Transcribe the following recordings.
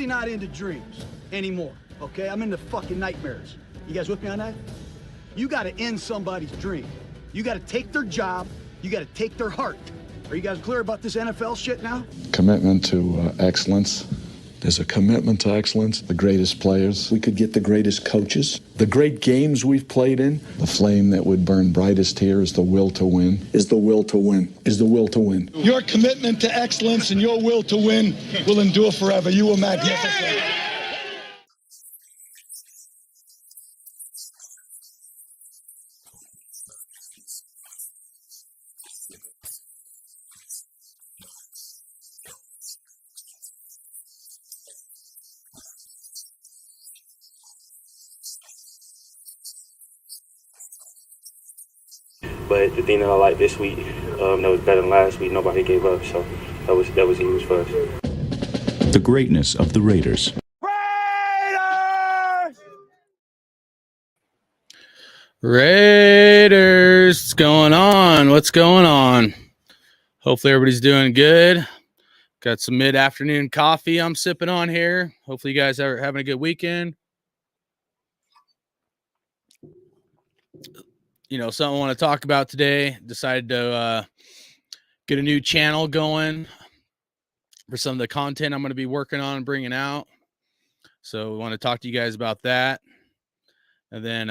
really not into dreams anymore, okay? I'm into fucking nightmares. You guys with me on that? You gotta end somebody's dream. You gotta take their job. You gotta take their heart. Are you guys clear about this NFL shit now? Commitment to excellence. There's a commitment to excellence. The greatest players. We could get the greatest coaches. The great games we've played in. The flame that would burn brightest here is the will to win. Is the will to win. Is the will to win. Your commitment to excellence and your will to win will endure forever. You were magnificent. But the thing that I like this week, that was better than last week, nobody gave up, so that was huge for us. The greatness of the Raiders. Raiders, what's going on? What's going on? Hopefully everybody's doing good. Got some mid-afternoon coffee I'm sipping on here. Hopefully you guys are having a good weekend. You know, something I want to talk about today. Decided to get a new channel going for some of the content I'm going to be working on and bringing out. So we want to talk to you guys about that. And then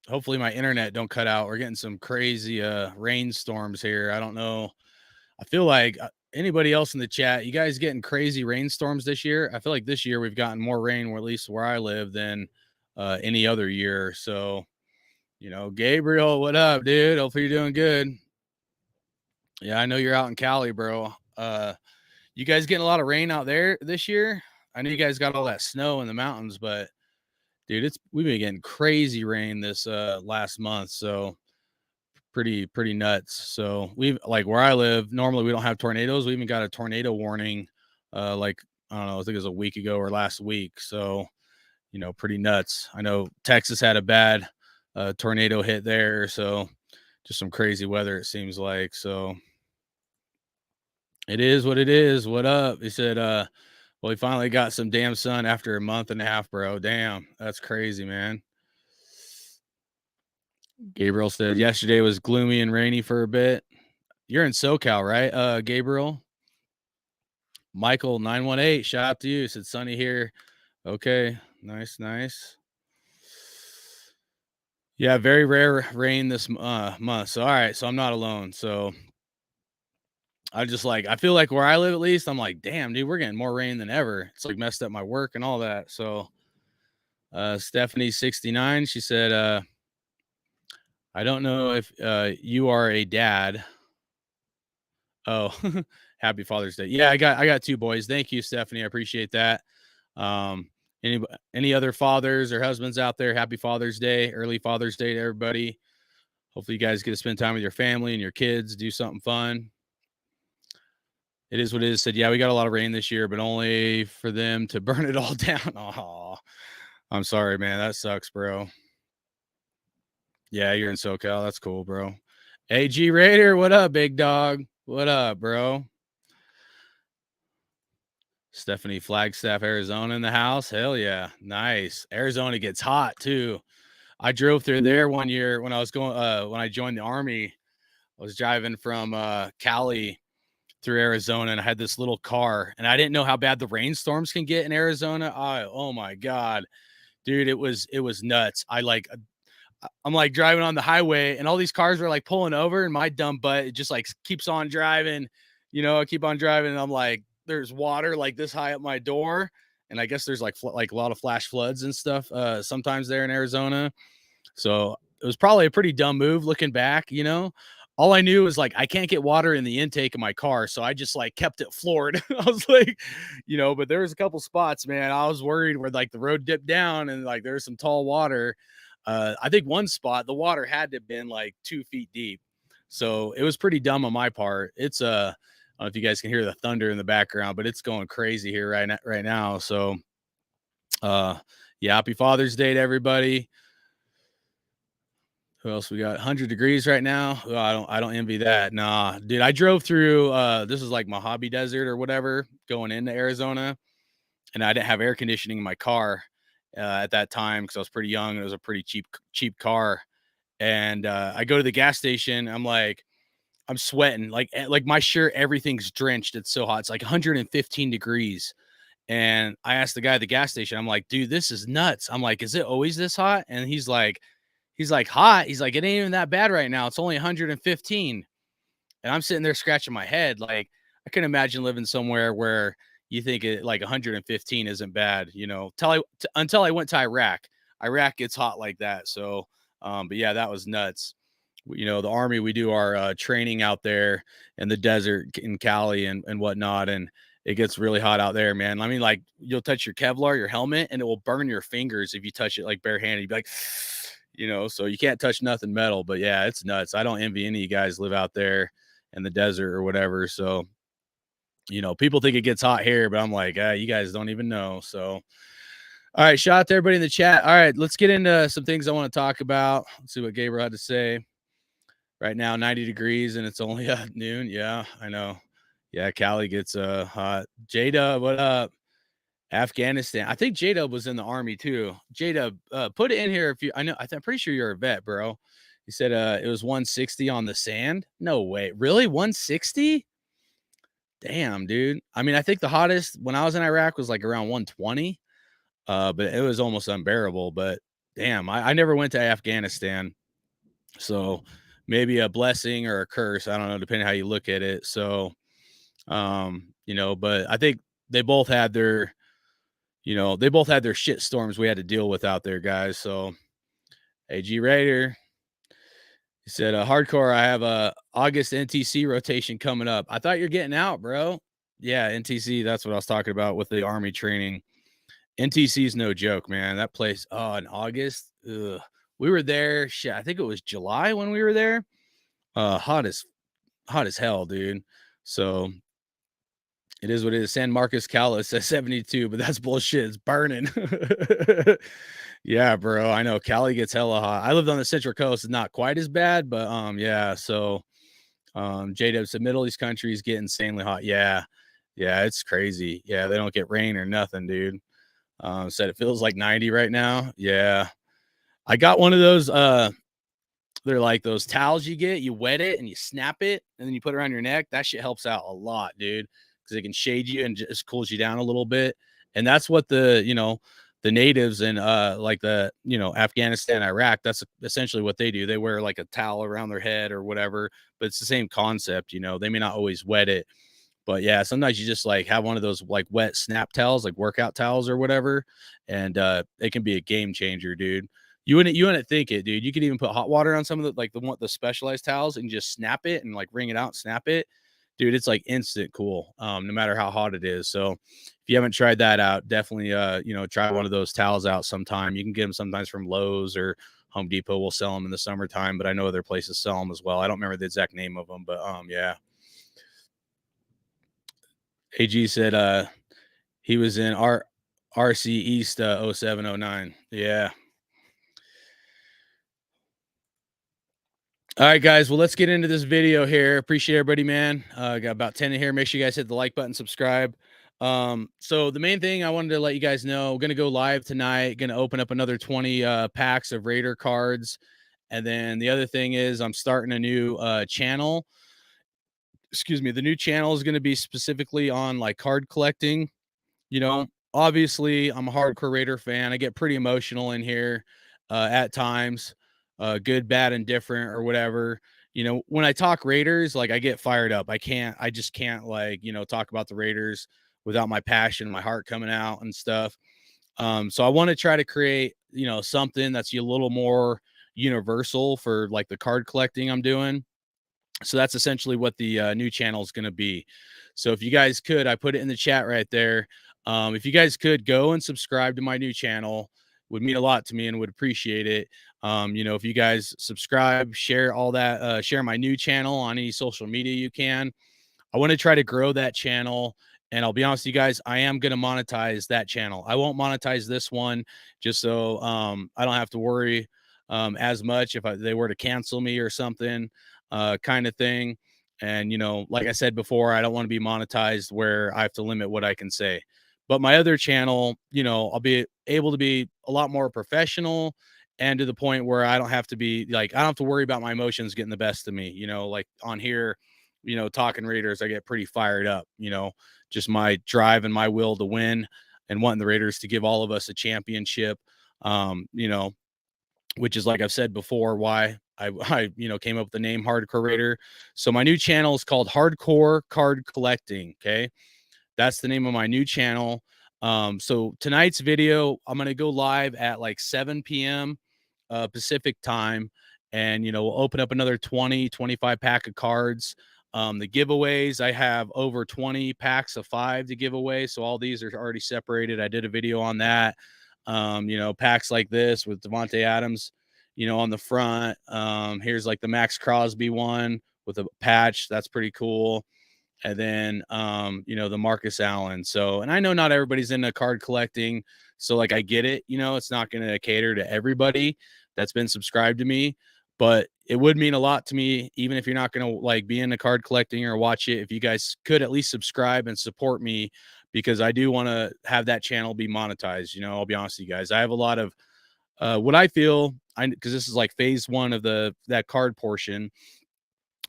hopefully my internet don't cut out. We're getting some crazy rainstorms here. I don't know. I feel like anybody else in the chat, you guys getting crazy rainstorms this year? I feel like this year we've gotten more rain, or at least where I live, than any other year. So, you know, Gabriel, what up, dude? Hopefully you're doing good. Yeah, I know you're out in Cali, bro. You guys getting a lot of rain out there this year? I know you guys got all that snow in the mountains, but dude, we've been getting crazy rain this last month, so pretty nuts. So we've, like, where I live, normally we don't have tornadoes. We even got a tornado warning like, I don't know, I think it was a week ago or last week. So, you know, pretty nuts. I know Texas had a bad tornado hit there, so just some crazy weather, it seems like. So it is what it is. What up? He said well, he finally got some damn sun after a month and a half, bro. Damn, that's crazy, man. Gabriel said yesterday was gloomy and rainy for a bit. You're in SoCal, right, Gabriel? Michael 918, shout out to you. Said sunny here. Okay, nice. Yeah, very rare rain this month. So all right, so I'm not alone. So I feel like where I live, at least, I'm like, damn, dude, we're getting more rain than ever. It's like messed up my work and all that. So Stephanie 69, she said, I don't know if you are a dad. Oh, happy Father's Day. Yeah, I got two boys. Thank you, Stephanie. I appreciate that. Any other fathers or husbands out there? Happy Father's Day, early Father's Day to everybody. Hopefully you guys get to spend time with your family and your kids, do something fun. It is what it is. Said, yeah, we got a lot of rain this year, but only for them to burn it all down. Oh, I'm sorry, man. That sucks, bro. Yeah, you're in SoCal. That's cool, bro. AG Raider, what up, big dog? What up, bro? Stephanie Flagstaff, Arizona in the house. Hell yeah. Nice. Arizona gets hot too. I drove through there one year when I was going when I joined the Army. I was driving from Cali through Arizona, and I had this little car, and I didn't know how bad the rainstorms can get in Arizona. Oh my God, dude, it was nuts. I'm like driving on the highway, and all these cars were like pulling over, and my dumb butt, it just like keeps on driving, you know, I keep on driving, and I'm like, there's water like this high up my door. And I guess there's like a lot of flash floods and stuff sometimes there in Arizona. So it was probably a pretty dumb move looking back, you know. All I knew was like, I can't get water in the intake of my car. So I just like kept it floored. I was like, you know, but there was a couple spots, man, I was worried where like the road dipped down and like there's some tall water. I think one spot, the water had to have been like 2 feet deep. So it was pretty dumb on my part. It's I don't know if you guys can hear the thunder in the background, but it's going crazy here right now. So yeah, happy Father's Day to everybody. Who else we got? 100 degrees right now. Oh, I don't envy that. Nah, dude, I drove through this is like Mojave Desert or whatever going into Arizona. and I didn't have air conditioning in my car at that time because I was pretty young and it was a pretty cheap car. And I go to the gas station. I'm sweating like my shirt, everything's drenched. It's so hot. It's like 115 degrees. And I asked the guy at the gas station, I'm like, dude, this is nuts. I'm like, is it always this hot? And he's like, hot. He's like, it ain't even that bad right now. It's only 115. And I'm sitting there scratching my head. Like, I can imagine living somewhere where you think it like 115 isn't bad, you know, until I went to Iraq. Iraq gets hot like that. So, but yeah, that was nuts. You know, the Army, we do our training out there in the desert in Cali and whatnot. And it gets really hot out there, man. I mean, like, you'll touch your Kevlar, your helmet, and it will burn your fingers if you touch it like barehanded. You'd be like, you know, so you can't touch nothing metal. But yeah, it's nuts. I don't envy any of you guys live out there in the desert or whatever. So, you know, people think it gets hot here, but I'm like, you guys don't even know. So, all right, shout out to everybody in the chat. All right, let's get into some things I want to talk about. Let's see what Gabriel had to say. Right now, 90 degrees and it's only noon. Yeah, I know. Yeah, Cali gets hot. J-Dub, what up? Afghanistan. I think J-Dub was in the Army too. J-Dub, put it in here if you. I know. I'm pretty sure you're a vet, bro. He said it was 160 on the sand. No way, really? 160? Damn, dude. I mean, I think the hottest when I was in Iraq was like around 120. But it was almost unbearable. But damn, I never went to Afghanistan, so maybe a blessing or a curse. I don't know, depending how you look at it. So, you know, but I think they both had their, you know, they both had their shit storms we had to deal with out there, guys. So, AG Raider, he said, hardcore, I have a August NTC rotation coming up. I thought you're getting out, bro. Yeah, NTC, that's what I was talking about with the Army training. NTC is no joke, man. That place, oh, in August, ugh. We were there, shit, I think it was July when we were there. Hot as hell, dude. So it is what it is. San Marcos Cal says 72, but that's bullshit. It's burning. Yeah, bro. I know Cali gets hella hot. I lived on the Central Coast. It's not quite as bad, but yeah. So JW said Middle East countries get insanely hot. Yeah. Yeah, it's crazy. Yeah, they don't get rain or nothing, dude. Said it feels like 90 right now. Yeah. I got one of those they're like those towels you get, you wet it and you snap it and then you put it around your neck. That shit helps out a lot, dude, because it can shade you and just cools you down a little bit. And that's what the, you know, the natives in like the, you know, Afghanistan, Iraq, that's essentially what they do. They wear like a towel around their head or whatever, but it's the same concept, you know. They may not always wet it, but yeah, sometimes you just like have one of those like wet snap towels, like workout towels or whatever, and it can be a game changer, dude. You wouldn't think it, dude. You could even put hot water on some of the specialized towels and just snap it and like wring it out, snap it. Dude, it's like instant cool. No matter how hot it is. So if you haven't tried that out, definitely you know, try one of those towels out sometime. You can get them sometimes from Lowe's or Home Depot will sell them in the summertime, but I know other places sell them as well. I don't remember the exact name of them, but yeah. AG said he was in RC East 0709. Yeah. All right, guys. Well, let's get into this video here. Appreciate everybody, man. Got about 10 in here. Make sure you guys hit the like button, subscribe. So the main thing I wanted to let you guys know, we're going to go live tonight. Going to open up another 20 packs of Raider cards. And then the other thing is I'm starting a new channel. Excuse me. The new channel is going to be specifically on like card collecting. You know, obviously I'm a hardcore Raider fan. I get pretty emotional in here at times. Good, bad, and different or whatever. You know, when I talk Raiders, like I get fired up. I just can't like, you know, talk about the Raiders without my passion, my heart coming out and stuff. So I want to try to create, you know, something that's a little more universal for like the card collecting I'm doing. So that's essentially what the new channel is going to be. So if you guys could, I put it in the chat right there. If you guys could go and subscribe to my new channel, would mean a lot to me and would appreciate it. You know, if you guys subscribe, share all that, share my new channel on any social media you can. I want to try to grow that channel. And I'll be honest with you guys, I am going to monetize that channel. I won't monetize this one just so I don't have to worry as much if they were to cancel me or something kind of thing. And, you know, like I said before, I don't want to be monetized where I have to limit what I can say. But my other channel, you know, I'll be able to be a lot more professional and to the point where I don't have to be like, I don't have to worry about my emotions getting the best of me, you know, like on here, you know, talking Raiders, I get pretty fired up, you know, just my drive and my will to win and wanting the Raiders to give all of us a championship. You know, which is like I've said before, why I you know came up with the name Hardcore Raider. So my new channel is called Hardcore Card Collecting. Okay, that's the name of my new channel. So tonight's video, I'm gonna go live at like 7 p.m. Pacific time, and you know we'll open up another 25 pack of cards. The giveaways, I have over 20 packs of 5 to give away, so all these are already separated. I did a video on that. You know, packs like this with Devontae Adams, you know, on the front. Here's like the Max Crosby one with a patch. That's pretty cool. And then, you know, the Marcus Allen. So, and I know not everybody's into card collecting. So, like, I get it. You know, it's not going to cater to everybody that's been subscribed to me, but it would mean a lot to me, even if you're not going to like be into card collecting or watch it, if you guys could at least subscribe and support me, because I do want to have that channel be monetized. You know, I'll be honest with you guys. I have a lot of what I feel, because this is like phase 1 of that card portion.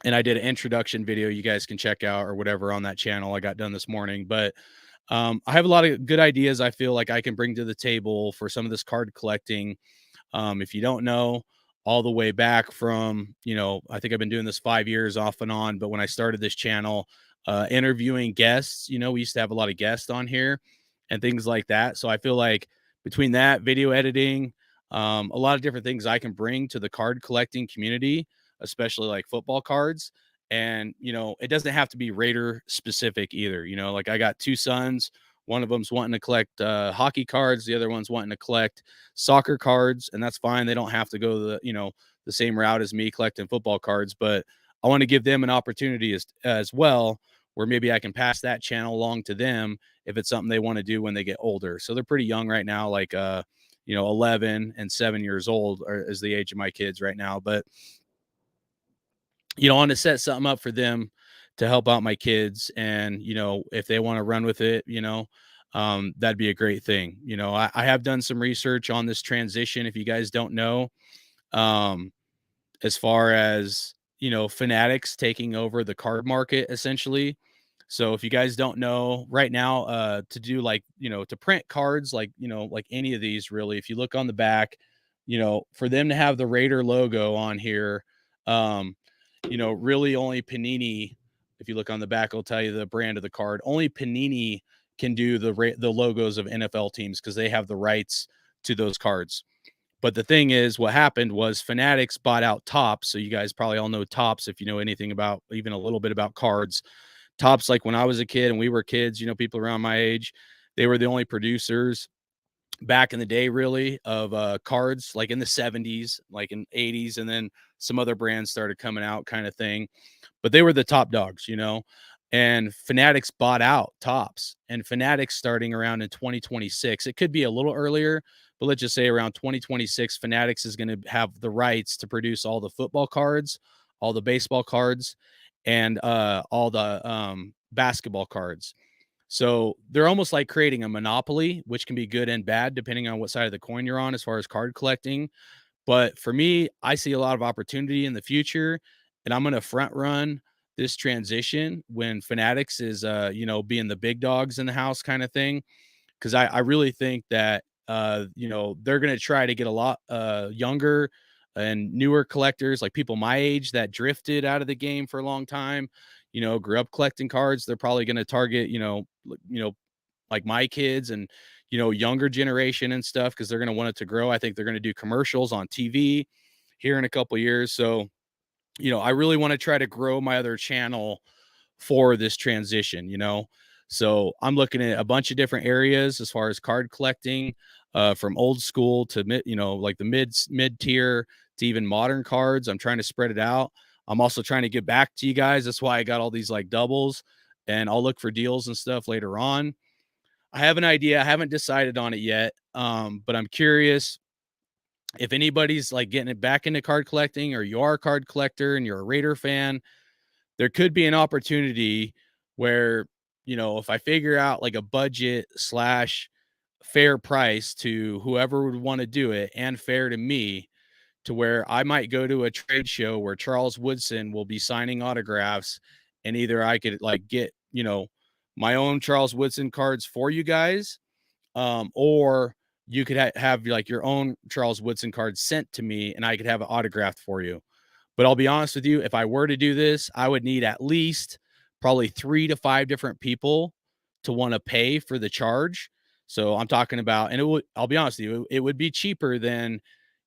And I did an introduction video you guys can check out or whatever on that channel I got done this morning. But I have a lot of good ideas I feel like I can bring to the table for some of this card collecting. If you don't know, all the way back from, you know, I think I've been doing this 5 years off and on. But when I started this channel, interviewing guests, you know, we used to have a lot of guests on here and things like that. So I feel like between that, video editing, a lot of different things I can bring to the card collecting community, especially like football cards. And, you know, it doesn't have to be Raider specific either. You know, like I got 2 sons. One of them's wanting to collect hockey cards. The other one's wanting to collect soccer cards. And that's fine. They don't have to go the, you know, the same route as me collecting football cards. But I want to give them an opportunity as well, where maybe I can pass that channel along to them if it's something they want to do when they get older. So they're pretty young right now, like, you know, 11 and 7 years old is the age of my kids right now. But you know, I want to set something up for them to help out my kids. And, you know, if they want to run with it, you know, that'd be a great thing. You know, I have done some research on this transition. If you guys don't know, um, as far as, you know, Fanatics taking over the card market, essentially. So if you guys don't know right now, to do like, you know, to print cards, like, you know, like any of these really, if you look on the back, you know, for them to have the Raider logo on here, um, you know, really only Panini, if you look on the back, I'll tell you the brand of the card. Only Panini can do the logos of NFL teams because they have the rights to those cards. But the thing is, what happened was Fanatics bought out Topps. So you guys probably all know Topps if you know anything about even a little bit about cards. Topps, like when I was a kid and we were kids, you know, people around my age, they were the only producers back in the day, really, of cards, like in the 70s, like in 80s, and then some other brands started coming out, kind of thing. But they were the top dogs, you know. And Fanatics bought out Topps, and Fanatics starting around in 2026. It could be a little earlier, but let's just say around 2026, Fanatics is going to have the rights to produce all the football cards, all the baseball cards, and all the basketball cards. So they're almost like creating a monopoly, which can be good and bad depending on what side of the coin you're on as far as card collecting. But for me, I see a lot of opportunity in the future, and I'm going to front run this transition when Fanatics is, you know, being the big dogs in the house kind of thing. Because I really think that, you know, they're going to try to get a lot younger and newer collectors, like people my age that drifted out of the game for a long time, you know, grew up collecting cards. They're probably going to target, you know, like my kids and, you know, younger generation and stuff, because they're going to want it to grow. I think they're going to do commercials on TV here in a couple years. So, you know, I really want to try to grow my other channel for this transition, you know. So I'm looking at a bunch of different areas as far as card collecting, from old school to mid, you know, like the mid tier to even modern cards. I'm trying to spread it out. I'm also trying to get back to you guys. That's why I got all these like doubles, and I'll look for deals and stuff later on. I have an idea. I haven't decided on it yet. But I'm curious if anybody's like getting it back into card collecting, or you are a card collector and you're a Raider fan. There could be an opportunity where, if I figure out like a budget slash fair price to whoever would want to do it and fair to me, to where I might go to a trade show where Charles Woodson will be signing autographs, and either I could like get, my own Charles Woodson cards for you guys, or you could have like your own Charles Woodson cards sent to me and I could have it autographed for you. But I'll be honest with you, if I were to do this, I would need at least probably 3 to 5 different people to want to pay for the charge. So I'm talking about, and I'll be honest with you, it would be cheaper than,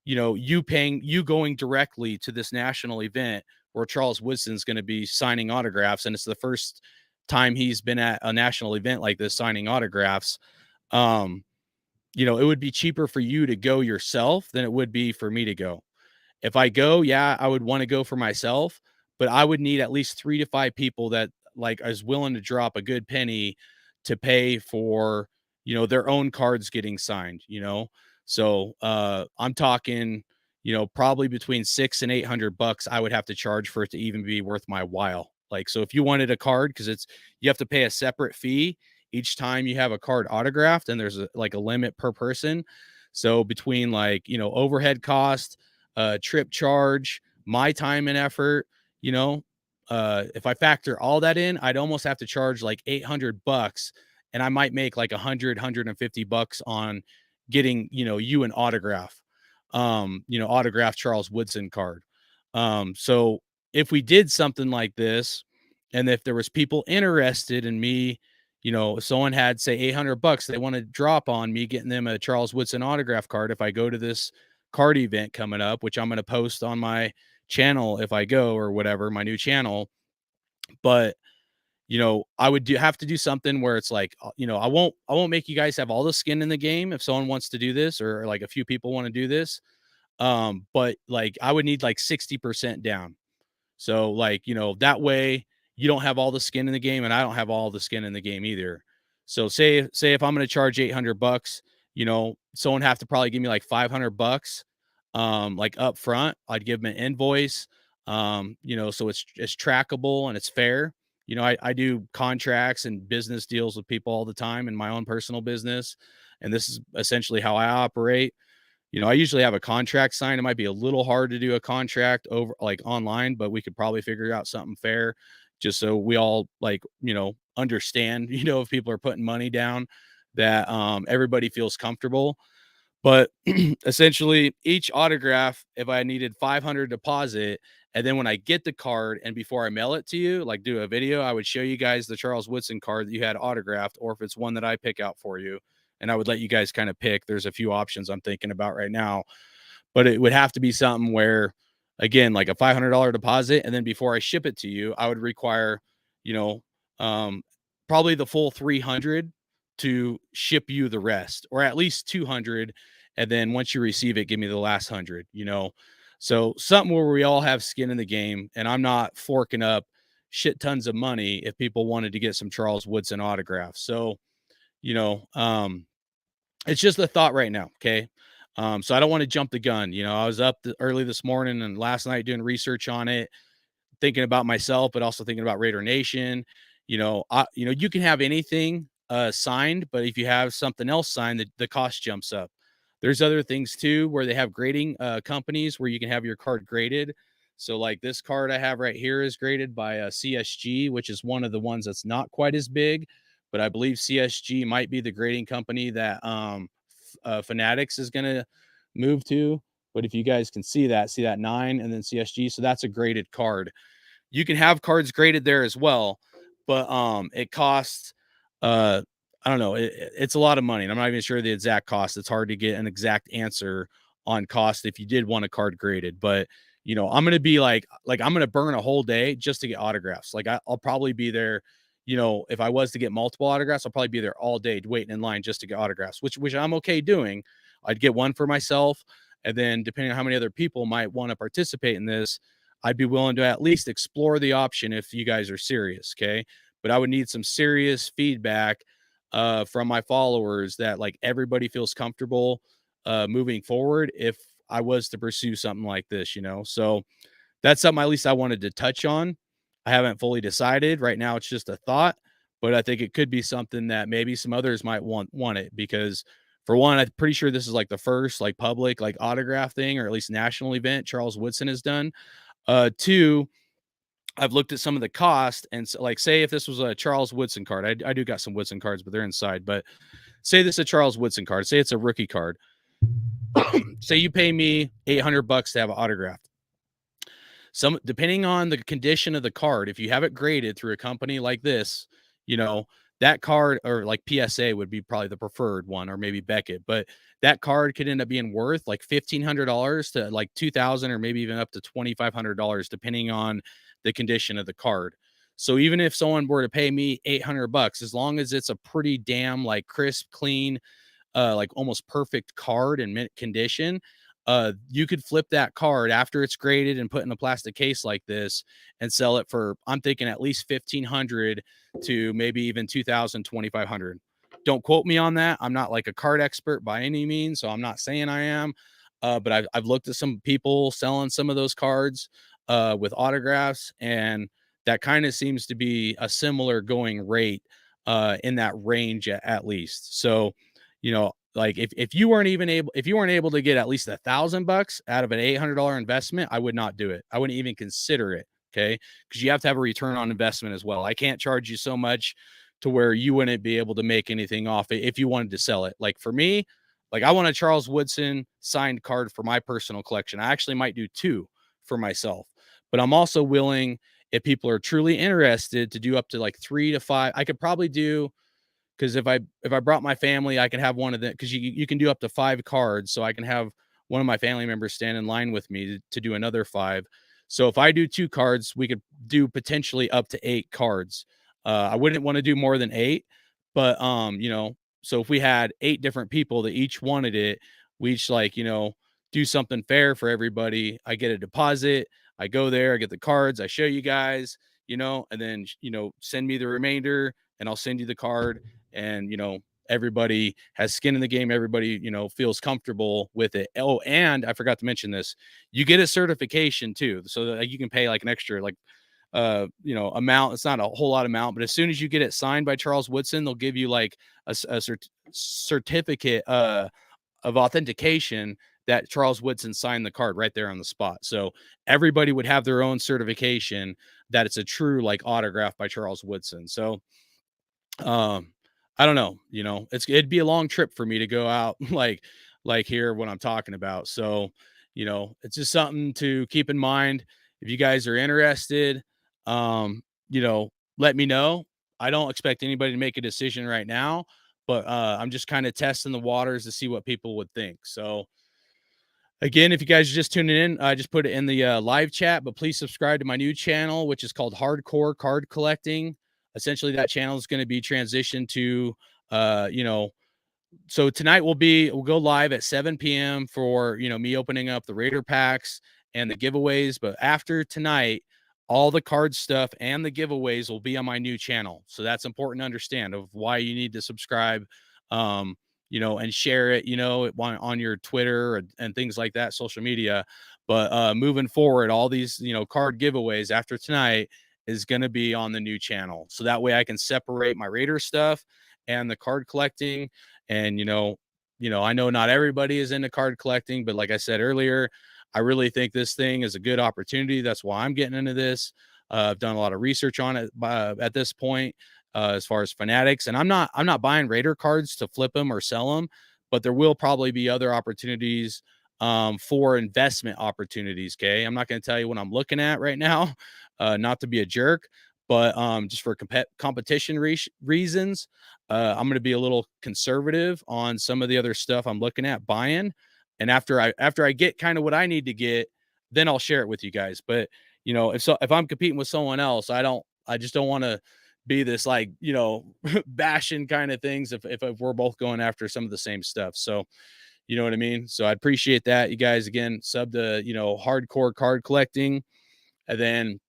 you going directly to this national event where Charles Woodson's going to be signing autographs. And it's the first time he's been at a national event like this signing autographs. It would be cheaper for you to go yourself than it would be for me to go. If I go, yeah, I would want to go for myself, but I would need at least 3 to 5 people that like is willing to drop a good penny to pay for, their own cards getting signed. So I'm talking, probably between $600 and $800 I would have to charge for it to even be worth my while. Like, so if you wanted a card, because you have to pay a separate fee each time you have a card autographed, and there's a limit per person. So between overhead cost, trip charge, my time and effort, if I factor all that in, I'd almost have to charge like $800, and I might make like $150 on getting, you an autograph, autograph Charles Woodson card. So if we did something like this, and if there was people interested in me, if someone had say $800 they want to drop on me getting them a Charles Woodson autograph card, if I go to this card event coming up, which I'm going to post on my channel if I go, or whatever, my new channel. But I would have to do something where it's like, I won't make you guys have all the skin in the game if someone wants to do this, or like a few people want to do this. But like I would need like 60% down. So like, that way you don't have all the skin in the game, and I don't have all the skin in the game either. So say if I'm going to charge $800, someone have to probably give me like $500, like up front. I'd give them an invoice, so it's trackable and it's fair. I do contracts and business deals with people all the time in my own personal business, and this is essentially how I operate. I usually have a contract signed. It might be a little hard to do a contract over like online, but we could probably figure out something fair, just so we all understand, if people are putting money down, that everybody feels comfortable. But essentially each autograph, if I needed 500 deposit, and then when I get the card and before I mail it to you, like do a video, I would show you guys the Charles Woodson card that you had autographed, or if it's one that I pick out for you, and I would let you guys kind of pick. There's a few options I'm thinking about right now, but it would have to be something where, again, like a $500 deposit. And then before I ship it to you, I would require, probably the full 300 to ship you the rest, or at least 200. And then once you receive it, give me the last 100, so something where we all have skin in the game, and I'm not forking up shit tons of money if people wanted to get some Charles Woodson autographs. So, it's just a thought right now. Okay. So I don't want to jump the gun. I was up early this morning and last night doing research on it, thinking about myself, but also thinking about Raider Nation. You can have anything signed, but if you have something else signed, the cost jumps up. There's other things too, where they have grading companies where you can have your card graded. So like this card I have right here is graded by CSG, which is one of the ones that's not quite as big, but I believe CSG might be the grading company that Fanatics is going to move to. But if you guys can see that 9 and then CSG, so that's a graded card. You can have cards graded there as well, but it costs I don't know, it's a lot of money, and I'm not even sure the exact cost. It's hard to get an exact answer on cost if you did want a card graded. But I'm gonna be like I'm gonna burn a whole day just to get autographs. Like I'll probably be there. If I was to get multiple autographs, I'll probably be there all day waiting in line just to get autographs, which I'm okay doing. I'd get one for myself, and then depending on how many other people might want to participate in this, I'd be willing to at least explore the option if you guys are serious. Okay. But I would need some serious feedback from my followers that like everybody feels comfortable moving forward if I was to pursue something like this. So that's something at least I wanted to touch on. I haven't fully decided right now. It's just a thought, but I think it could be something that maybe some others might want it because for one, I'm pretty sure this is like the first like public like autograph thing or at least national event Charles Woodson has done. Two, I've looked at some of the cost and so, like say if this was a Charles Woodson card, I do got some Woodson cards, but they're inside. But say this is a Charles Woodson card, say it's a rookie card. Say you pay me $800 to have it autographed. Some depending on the condition of the card, if you have it graded through a company like this, you know, that card or like PSA would be probably the preferred one, or maybe Beckett, but that card could end up being worth like $1,500 to like $2,000 or maybe even up to $2,500 depending on the condition of the card. So even if someone were to pay me $800, as long as it's a pretty damn like crisp, clean, like almost perfect card in mint condition, you could flip that card after it's graded and put in a plastic case like this and sell it for, I'm thinking at least 1,500 to maybe even 2,000, 2,500. Don't quote me on that. I'm not like a card expert by any means, so I'm not saying I am. But I've looked at some people selling some of those cards with autographs, and that kind of seems to be a similar going rate in that range at least. So, you know, like if you weren't able to get at least $1,000 out of an $800 investment, I would not do it. I wouldn't even consider it. Okay. Cause you have to have a return on investment as well. I can't charge you so much to where you wouldn't be able to make anything off it if you wanted to sell it. Like for me, like I want a Charles Woodson signed card for my personal collection. I actually might do 2 for myself, but I'm also willing, if people are truly interested, to do up to like 3 to 5. I could probably do, because if I brought my family, I can have one of them, because you can do up to 5 cards. So I can have one of my family members stand in line with me to do another 5. So if I do 2 cards, we could do potentially up to 8 cards. I wouldn't want to do more than 8, but you know, so if we had 8 different people that each wanted it, we each like, you know, do something fair for everybody. I get a deposit, I go there, I get the cards, I show you guys, you know, and then, you know, send me the remainder and I'll send you the card. And, you know, everybody has skin in the game. Everybody, you know, feels comfortable with it. Oh, and I forgot to mention this. You get a certification too. So that you can pay like an extra, like, you know, amount. It's not a whole lot of amount, but as soon as you get it signed by Charles Woodson, they'll give you like a certificate, of authentication that Charles Woodson signed the card right there on the spot. So everybody would have their own certification that it's a true like autograph by Charles Woodson. So, I don't know, you know, it'd be a long trip for me to go out like here what I'm talking about. So, you know, it's just something to keep in mind. If you guys are interested, you know, let me know. I don't expect anybody to make a decision right now, but I'm just kind of testing the waters to see what people would think. So again, if you guys are just tuning in, I just put it in the live chat, but please subscribe to my new channel, which is called Hardcore Card Collecting. Essentially, that channel is going to be transitioned to, you know, so tonight we'll go live at 7 p.m. for, you know, me opening up the Raider packs and the giveaways. But after tonight, all the card stuff and the giveaways will be on my new channel. So that's important to understand of why you need to subscribe, you know, and share it, you know, on your Twitter and things like that, social media. But moving forward, all these, you know, card giveaways after tonight is going to be on the new channel. So that way I can separate my Raider stuff and the card collecting. And, you know, I know not everybody is into card collecting, but like I said earlier, I really think this thing is a good opportunity. That's why I'm getting into this. I've done a lot of research on it at this point, as far as Fanatics, and I'm not buying Raider cards to flip them or sell them, but there will probably be other opportunities for investment opportunities. Okay. I'm not going to tell you what I'm looking at right now, not to be a jerk, but just for competition reasons, I'm going to be a little conservative on some of the other stuff I'm looking at buying. And after I get kind of what I need to get, then I'll share it with you guys. But you know, if I'm competing with someone else, I just don't want to be this like, you know, bashing kind of things if we're both going after some of the same stuff. So, you know what I mean? So I appreciate that. You guys, again, sub to, you know, Hardcore Card Collecting. And then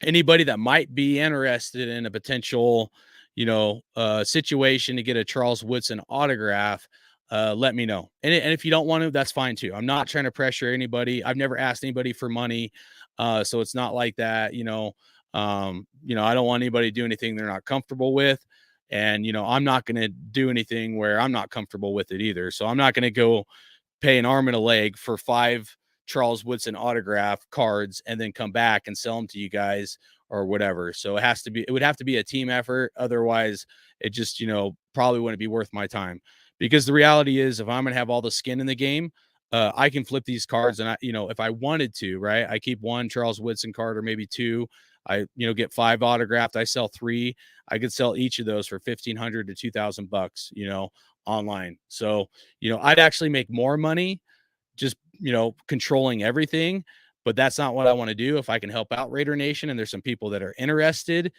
anybody that might be interested in a potential, you know, situation to get a Charles Woodson autograph, let me know. And if you don't want to, that's fine too. I'm not trying to pressure anybody. I've never asked anybody for money. So it's not like that, you know. I don't want anybody to do anything they're not comfortable with. And, I'm not going to do anything where I'm not comfortable with it either. So I'm not going to go pay an arm and a leg for 5 Charles Woodson autograph cards and then come back and sell them to you guys or whatever. So it would have to be a team effort. Otherwise it just, probably wouldn't be worth my time, because the reality is if I'm going to have all the skin in the game, I can flip these cards and if I wanted to, right, I keep 1 Charles Woodson card or maybe 2. I, get 5 autographed. I sell 3. I could sell each of those for $1,500 to $2,000, online. So, I'd actually make more money just, controlling everything, but that's not what I want to do. If I can help out Raider Nation and there's some people that are interested,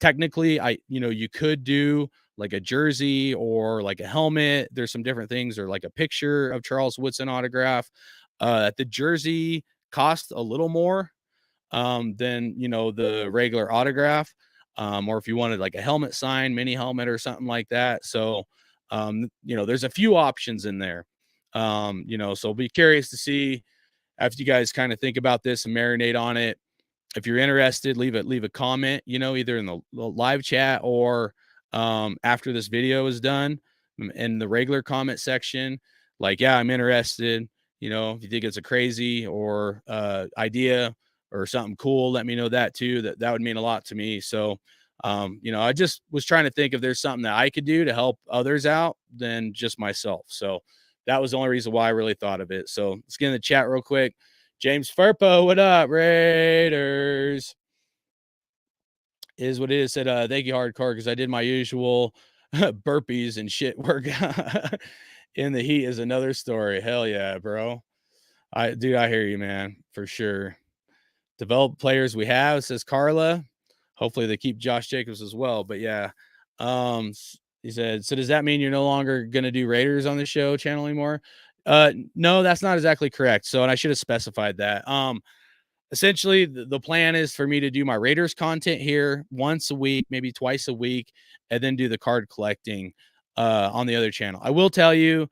technically you could do like a jersey or like a helmet. There's some different things, or like a picture of Charles Woodson autograph. The jersey cost a little more than, the regular autograph. Or if you wanted like a helmet sign, mini helmet or something like that. So, there's a few options in there. So be curious to see after you guys kind of think about this and marinate on it. If you're interested, leave a comment, either in the live chat or after this video is done in the regular comment section. Like, yeah, I'm interested. If you think it's a crazy or idea or something cool, let me know that too. That would mean a lot to me. So, I just was trying to think if there's something that I could do to help others out than just myself. So that was the only reason why I really thought of it. So let's get in the chat real quick. James Furpo, what up, Raiders? Is what it is. Said, thank you, Hardcore, because I did my usual burpees and shit work in the heat is another story. Hell yeah, bro. I hear you, man, for sure. Develop players we have, says Carla. Hopefully they keep Josh Jacobs as well. But yeah. He said, so does that mean you're no longer going to do Raiders on the show channel anymore? No, that's not exactly correct. So, and I should have specified that. Essentially the plan is for me to do my Raiders content here once a week, maybe twice a week, and then do the card collecting on the other channel. I will tell you,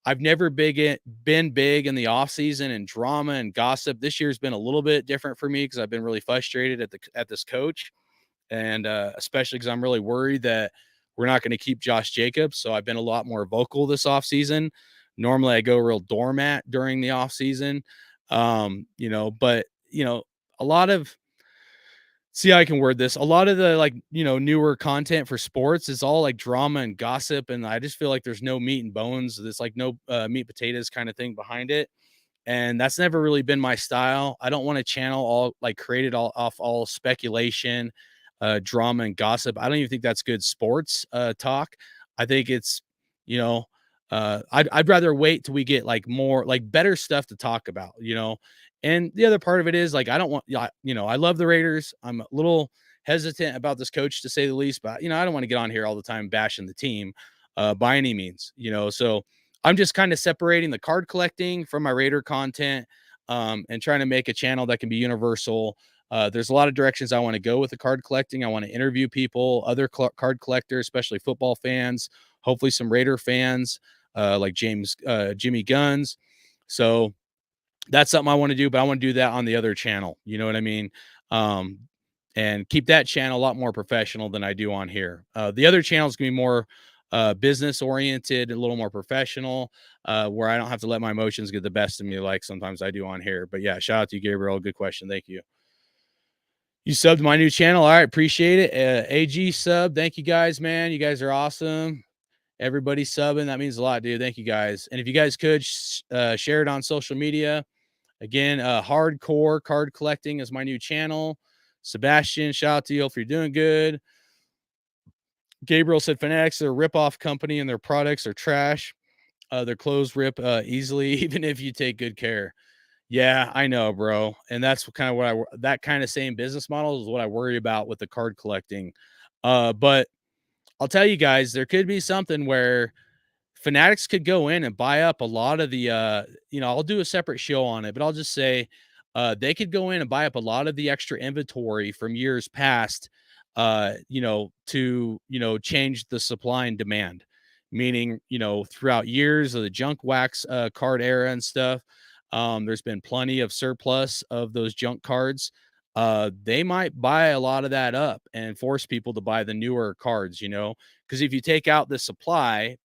I've never been big in the off season and drama and gossip. This year's been a little bit different for me because I've been really frustrated at this coach. And especially because I'm really worried that we're not going to keep Josh Jacobs. So I've been a lot more vocal this offseason. Normally I go real doormat during the offseason. But a lot of, see how I can word this. A lot of the newer content for sports is all like drama and gossip. And I just feel like there's no meat and bones. There's like no meat potatoes kind of thing behind it. And that's never really been my style. I don't want to channel all create it all off all speculation, drama and gossip. I don't even think that's good sports talk. I think it's, I'd rather wait till we get more better stuff to talk about, And the other part of it is I don't want, I love the Raiders. I'm a little hesitant about this coach to say the least, but I don't want to get on here all the time bashing the team by any means, so I'm just kind of separating the card collecting from my Raider content and trying to make a channel that can be universal. There's a lot of directions I want to go with the card collecting. I want to interview people, other card collectors, especially football fans, hopefully some Raider fans like Jimmy Guns. So that's something I want to do, but I want to do that on the other channel. You know what I mean? And keep that channel a lot more professional than I do on here. The other channel is going to be more business oriented, a little more professional, where I don't have to let my emotions get the best of me like sometimes I do on here. But yeah, shout out to you, Gabriel. Good question. Thank you. You subbed my new channel. All right. Appreciate it. AG sub. Thank you guys, man. You guys are awesome. Everybody subbing. That means a lot, dude. Thank you guys. And if you guys could share it on social media. Again, Hardcore Card Collecting is my new channel. Sebastian, shout out to you if you're doing good. Gabriel said Fanatics are a rip-off company and their products are trash. Their clothes rip easily, even if you take good care. Yeah, I know, bro. And that's kind of that kind of same business model is what I worry about with the card collecting. But I'll tell you guys, there could be something where Fanatics could go in and buy up a lot of the, I'll do a separate show on it, but I'll just say they could go in and buy up a lot of the extra inventory from years past, to, change the supply and demand, meaning, throughout years of the junk wax card era and stuff. There's been plenty of surplus of those junk cards they might buy a lot of that up and force people to buy the newer cards, because if you take out the supply,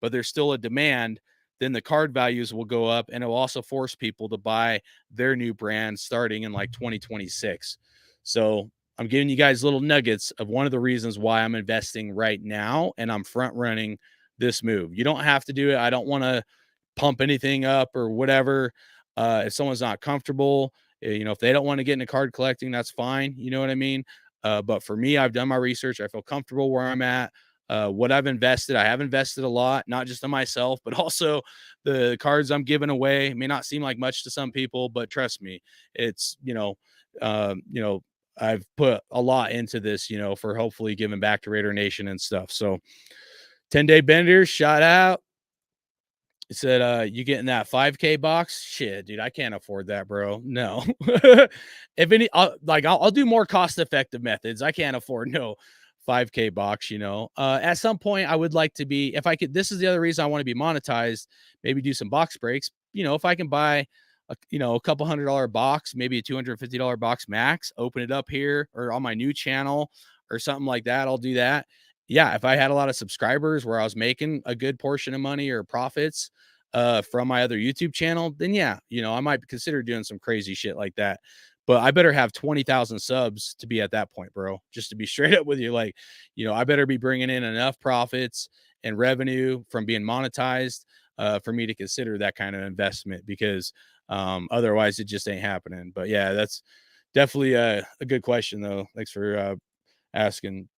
but there's still a demand, then the card values will go up and it will also force people to buy their new brand starting in like 2026. So I'm giving you guys little nuggets of one of the reasons why I'm investing right now and I'm front running this move. You don't have to do it. I don't want to pump anything up or whatever. If someone's not comfortable, if they don't want to get into card collecting, that's fine. You know what I mean? But for me, I've done my research. I feel comfortable where I'm at. What I've invested, I have invested a lot, not just in myself, but also the cards I'm giving away. It may not seem like much to some people, but trust me, it's, I've put a lot into this, for hopefully giving back to Raider Nation and stuff. So 10-day bender, shout out. It said, you getting that 5K box? Shit, dude, I can't afford that, bro. No. If any, I'll do more cost-effective methods. I can't afford no 5K box, At some point, I would like to be, if I could, this is the other reason I want to be monetized, maybe do some box breaks. If I can buy a couple $100 box, maybe a $250 box max, open it up here or on my new channel or something like that, I'll do that. Yeah, if I had a lot of subscribers where I was making a good portion of money or profits from my other YouTube channel, then yeah, I might consider doing some crazy shit like that. But I better have 20,000 subs to be at that point, bro. Just to be straight up with you, I better be bringing in enough profits and revenue from being monetized for me to consider that kind of investment, because otherwise it just ain't happening. But yeah, that's definitely a good question though. Thanks for asking.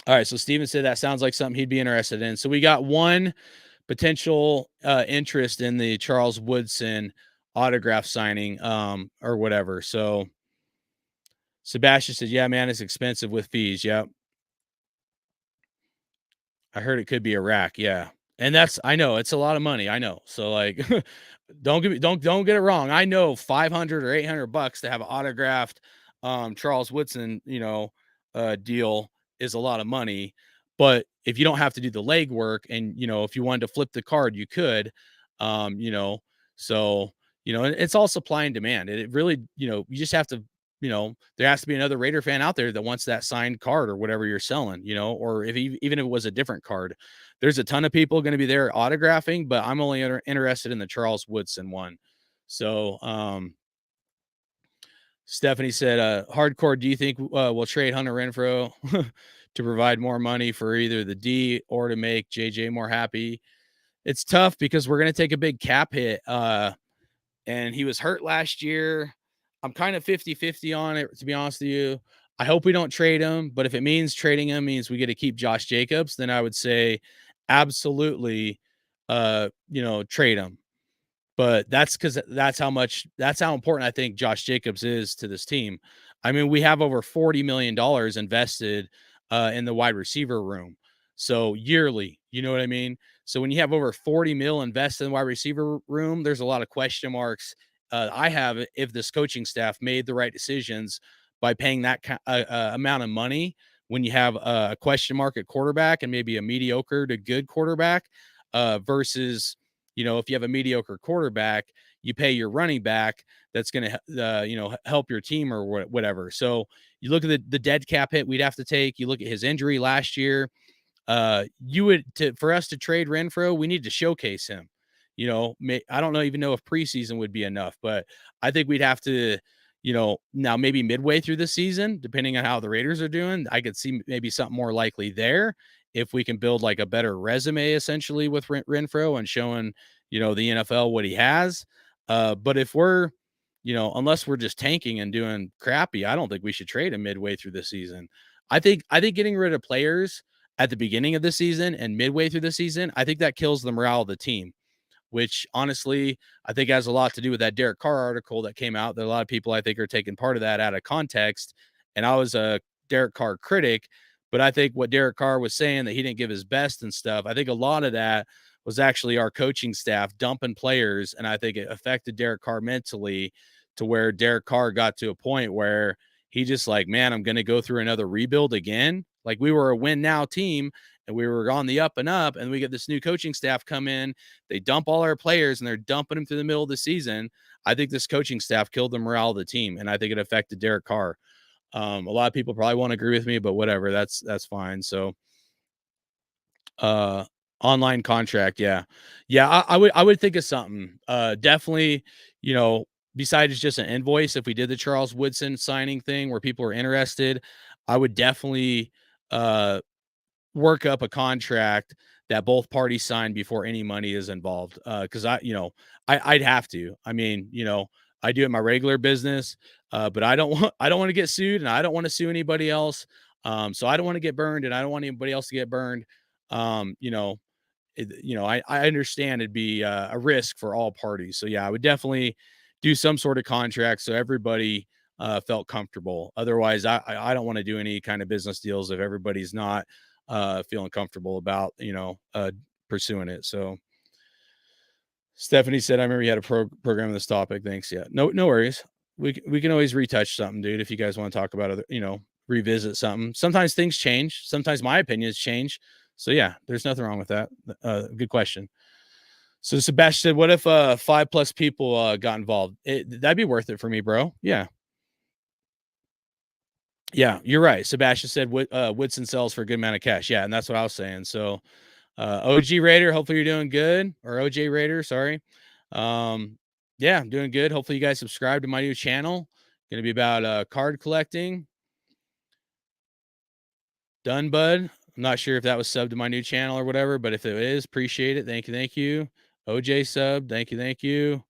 All right, so Steven said that sounds like something he'd be interested in. So we got one potential interest in the Charles Woodson autograph signing or whatever. So Sebastian said, yeah, man, it's expensive with fees. Yep. I heard it could be a rack. Yeah. And I know it's a lot of money. I know. So don't get it wrong. I know 500 or 800 bucks to have an autographed Charles Woodson, deal is a lot of money. But if you don't have to do the legwork and, if you wanted to flip the card, you could, so, it's all supply and demand. It really, you just have to, there has to be another Raider fan out there that wants that signed card or whatever you're selling, or even if it was a different card. There's a ton of people going to be there autographing, but I'm only interested in the Charles Woodson one. So, Stephanie said, hardcore, do you think we'll trade Hunter Renfrow to provide more money for either the D or to make JJ more happy? It's tough because we're going to take a big cap hit. And he was hurt last year. I'm kind of 50-50 on it, to be honest with you. I hope we don't trade him, but if it means trading him means we get to keep Josh Jacobs, then I would say absolutely, trade him. But that's how important I think Josh Jacobs is to this team. I mean, we have over $40 million invested in the wide receiver room. So yearly, you know what I mean? So when you have over 40 mil invested in the wide receiver room, there's a lot of question marks. I have if this coaching staff made the right decisions by paying that amount of money when you have a question mark at quarterback and maybe a mediocre to good quarterback versus, if you have a mediocre quarterback, you pay your running back that's going to, help your team or whatever. So you look at the dead cap hit we'd have to take. You look at his injury last year. For us to trade Renfrow, we need to showcase him. I don't even know if preseason would be enough, but I think we'd have to, now maybe midway through the season, depending on how the Raiders are doing, I could see maybe something more likely there if we can build like a better resume essentially with Renfrow and showing, the NFL what he has. But if we're, unless we're just tanking and doing crappy, I don't think we should trade him midway through the season. I think getting rid of players at the beginning of the season and midway through the season, I think that kills the morale of the team, which honestly, I think has a lot to do with that Derek Carr article that came out. That a lot of people I think are taking part of that out of context. And I was a Derek Carr critic, but I think what Derek Carr was saying that he didn't give his best and stuff, I think a lot of that was actually our coaching staff dumping players. And I think it affected Derek Carr mentally to where Derek Carr got to a point where he just like, man, I'm going to go through another rebuild again. Like we were a win now team and we were on the up and up, and we get this new coaching staff come in, they dump all our players and they're dumping them through the middle of the season. I think this coaching staff killed the morale of the team, and I think it affected Derek Carr. A lot of people probably won't agree with me, but whatever, that's fine. So online contract, yeah, I would think of something. Definitely, besides just an invoice, if we did the Charles Woodson signing thing where people are interested, I would definitely work up a contract that both parties sign before any money is involved. Because I'd have to. I mean, I do it in my regular business, but I don't want to get sued, and I don't want to sue anybody else. So I don't want to get burned, and I don't want anybody else to get burned. I understand it'd be a risk for all parties. So yeah, I would definitely do some sort of contract so everybody felt comfortable. Otherwise, I don't want to do any kind of business deals if everybody's not feeling comfortable about pursuing it. So Stephanie said, I remember you had a program on this topic. Thanks. Yeah, no worries. We can always retouch something, dude, if you guys want to talk about other, revisit something. Sometimes things change. Sometimes my opinions change. So yeah, there's nothing wrong with that. Good question. So Sebastian said, what if 5+ people got involved? That'd be worth it for me, bro. Yeah, you're right. Sebastian said Woodson sells for a good amount of cash. Yeah, and that's what I was saying. So OG Raider, hopefully you're doing good. Or OJ Raider, sorry. Yeah, I'm doing good. Hopefully you guys subscribe to my new channel. Going to be about card collecting. Done, bud. I'm not sure if that was sub to my new channel or whatever, but if it is, appreciate it. Thank you. OJ sub. Thank you.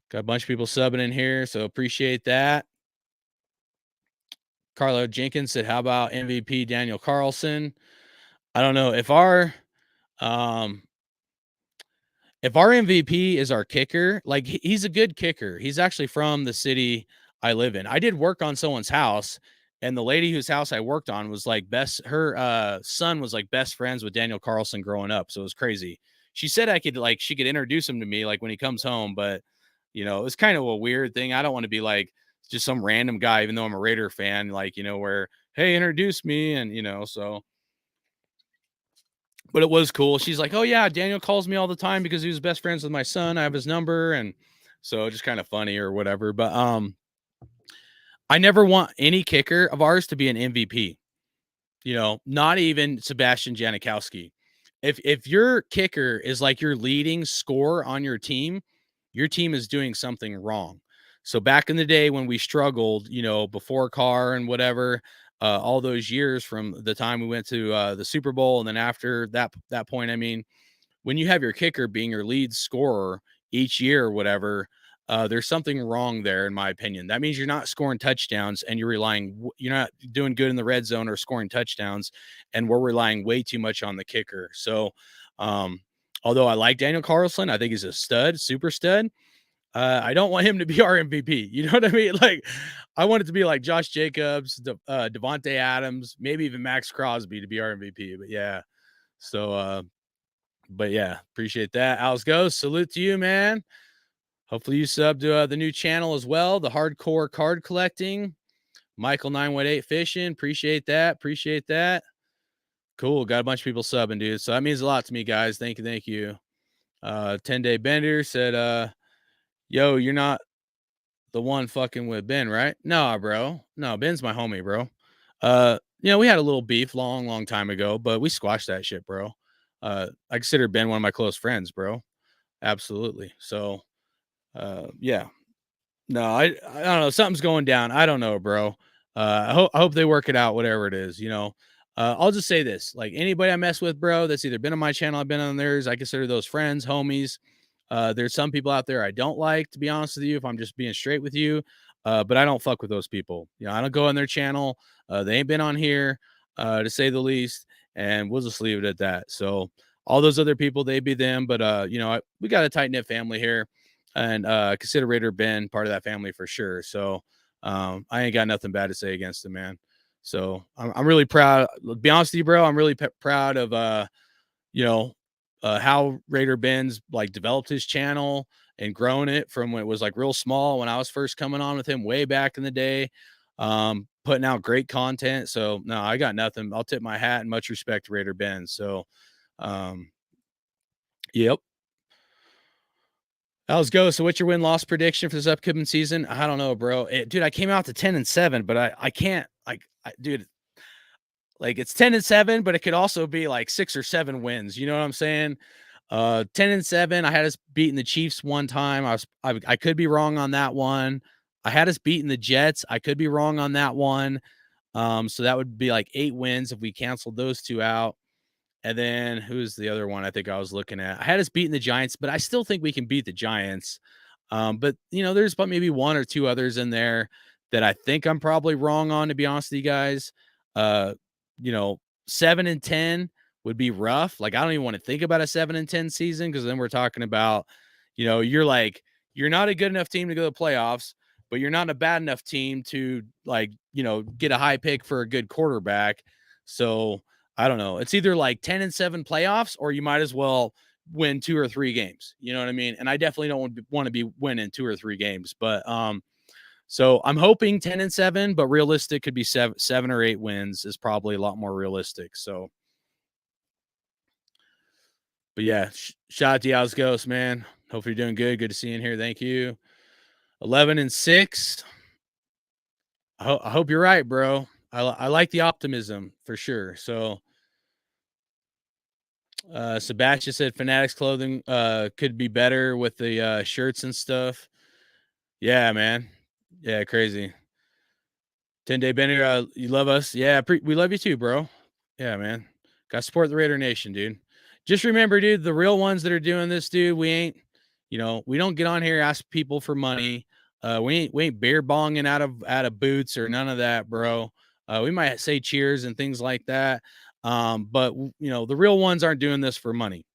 Got a bunch of people subbing in here, so appreciate that. Carlo Jenkins said, how about MVP Daniel Carlson? I don't know if our MVP is our kicker, like he's a good kicker. He's actually from the city I live in. I did work on someone's house, and the lady whose house I worked on was like her son was like best friends with Daniel Carlson growing up. So it was crazy. She said she could introduce him to me like when he comes home, but it was kind of a weird thing. I don't want to be like just some random guy, even though I'm a Raider fan, like, where, hey, introduce me. And, so, but it was cool. She's like, oh yeah, Daniel calls me all the time because he was best friends with my son. I have his number. And so just kind of funny or whatever. But, I never want any kicker of ours to be an MVP, not even Sebastian Janikowski. If your kicker is like your leading scorer on your team is doing something wrong. So back in the day when we struggled, before Carr and whatever, all those years from the time we went to the Super Bowl, and then after that point, I mean, when you have your kicker being your lead scorer each year or whatever, there's something wrong there, in my opinion. That means you're not scoring touchdowns, and you're not doing good in the red zone or scoring touchdowns, and we're relying way too much on the kicker. So, although I like Daniel Carlson, I think he's a stud, super stud. I don't want him to be our MVP. You know what I mean? Like, I want it to be like Josh Jacobs, Devontae Adams, maybe even Max Crosby to be our MVP. But yeah, so, but yeah, appreciate that. Alice Ghost, salute to you, man. Hopefully you sub to the new channel as well, the Hardcore Card Collecting. Michael 918 Fishing, appreciate that. Cool, got a bunch of people subbing, dude. So that means a lot to me, guys. Thank you. 10-Day Bender said, yo, you're not the one fucking with Ben, right? No, bro. No, Ben's my homie, bro. We had a little beef long time ago, but we squashed that shit, bro. I consider Ben one of my close friends, bro. Absolutely. So, yeah. No, I don't know. Something's going down. I don't know, bro. I hope they work it out, whatever it is, I'll just say this, like anybody I mess with, bro, that's either been on my channel, I've been on theirs, I consider those friends, homies. There's some people out there I don't like, to be honest with you, if I'm just being straight with you. But I don't fuck with those people. I don't go on their channel. They ain't been on here, to say the least, and we'll just leave it at that. So all those other people, they be them. But we got a tight knit family here, and consider Raider Ben part of that family for sure. So I ain't got nothing bad to say against him, man. So I'm really proud. To be honest with you, bro, I'm really proud of how Raider Ben's like developed his channel and grown it from when it was like real small when I was first coming on with him way back in the day. putting out great content. So no, I got nothing. I'll tip my hat and much respect to Raider Ben. So, yep. Let's go. So what's your win-loss prediction for this upcoming season? I don't know, bro. Dude, I came out to 10-7, but I can't dude, like it's 10-7, but it could also be like 6 or 7 wins. You know what I'm saying? 10-7. I had us beating the Chiefs one time. I could be wrong on that one. I had us beating the Jets. I could be wrong on that one. So that would be like 8 wins if we canceled those 2 out. And then who's the other one I think I was looking at? I had us beating the Giants, but I still think we can beat the Giants. But there's but maybe 1 or 2 others in there that I think I'm probably wrong on, to be honest with you guys. 7-10 would be rough. Like, I don't even want to think about a 7-10 season, because then we're talking about, you're not a good enough team to go to the playoffs, but you're not a bad enough team to get a high pick for a good quarterback. So I don't know. It's either like 10-7 playoffs, or you might as well win 2 or 3 games. You know what I mean? And I definitely don't want to be winning 2 or 3 games, but so I'm hoping 10-7, but realistic could be 7 or 8 wins is probably a lot more realistic. So, but yeah, shout out to Yaz Ghost, man. Hope you're doing good. Good to see you in here. Thank you. 11-6. I hope you're right, bro. I like the optimism for sure. So, Sebastian said Fanatics clothing could be better with the shirts and stuff. Yeah, man. Yeah, crazy. 10-day Bender, you love us. Yeah, we love you too, bro. Yeah, man. Got to support the Raider Nation, dude. Just remember, dude, the real ones that are doing this, dude, we don't get on here, ask people for money. We ain't beer bonging out of boots or none of that, bro. We might say cheers and things like that. But the real ones aren't doing this for money.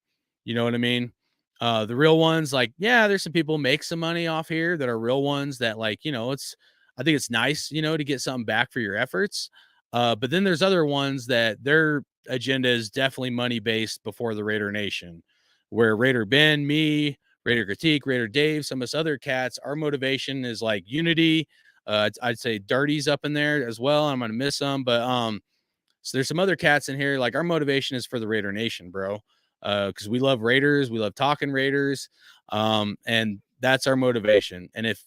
You know what I mean? The real ones, like, yeah, there's some people make some money off here that are real ones that, like, I think it's nice, to get something back for your efforts. But then there's other ones that their agenda is definitely money based before the Raider Nation, where Raider Ben, me, Raider Critique, Raider Dave, some of us other cats, our motivation is like unity. I'd say Dirty's up in there as well. I'm gonna miss some, but so there's some other cats in here. Like, our motivation is for the Raider Nation, bro. Because we love Raiders, we love talking Raiders, and that's our motivation. And if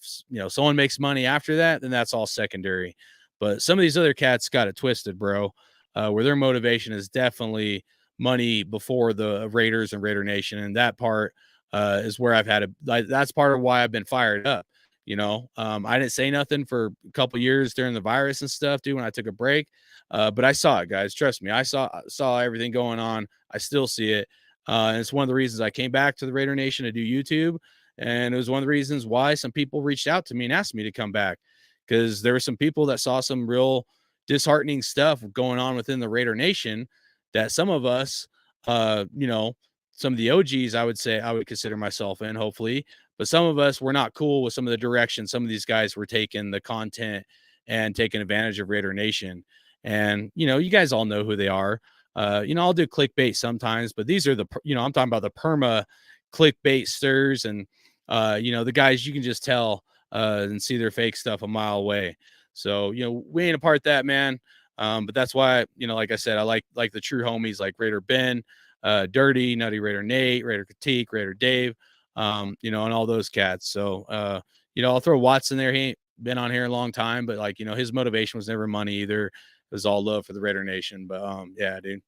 someone makes money after that, then that's all secondary. But some of these other cats got it twisted, bro. Where their motivation is definitely money before the Raiders and Raider Nation, and that part is where I've had that's part of why I've been fired up. I didn't say nothing for a couple years during the virus and stuff, dude, when I took a break. But I saw it, guys. Trust me. I saw everything going on. I still see it. And it's one of the reasons I came back to the Raider Nation to do YouTube. And it was one of the reasons why some people reached out to me and asked me to come back, because there were some people that saw some real disheartening stuff going on within the Raider Nation that some of us, some of the OGs, I would say I would consider myself in, hopefully, but some of us were not cool with some of the direction some of these guys were taking the content and taking advantage of Raider Nation. And, you guys all know who they are. I'll do clickbait sometimes, but these are I'm talking about the perma clickbait stirs, and, the guys you can just tell and see their fake stuff a mile away. So, we ain't a part of that, man. But that's why, like I said, I like the true homies like Raider Ben, Dirty, Nutty Raider Nate, Raider Critique, Raider Dave, and all those cats. So, I'll throw Watson there. He ain't been on here a long time, but his motivation was never money either. It was all love for the Raider Nation. But yeah, dude.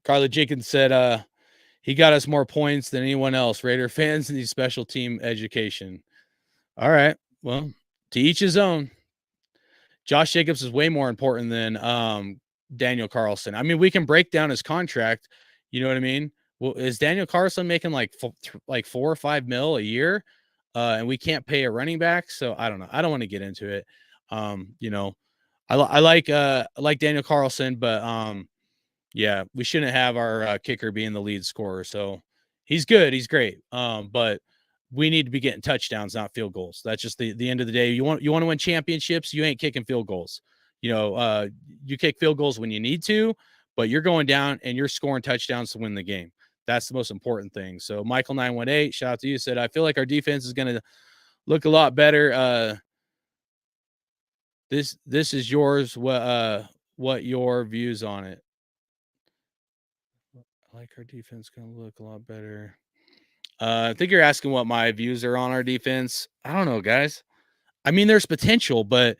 Carla Jenkins said he got us more points than anyone else. Raider fans need special team education. All right. Well, to each his own. Josh Jacobs is way more important than Daniel Carlson. I mean, we can break down his contract. You know what I mean? Well, is Daniel Carlson making like 4 or 5 mil a year? And we can't pay a running back. So I don't know. I don't want to get into it. I like Daniel Carlson, but yeah, we shouldn't have our kicker being the lead scorer. So he's good. He's great. But we need to be getting touchdowns, not field goals. That's just the end of the day. You want to win championships. You ain't kicking field goals. You kick field goals when you need to, but you're going down and you're scoring touchdowns to win the game. That's the most important thing. So Michael 918, shout out to you, said, I feel like our defense is going to look a lot better. This is yours. What your views on it? I like our defense gonna look a lot better. I think you're asking what my views are on our defense. I don't know, guys. I mean, there's potential, but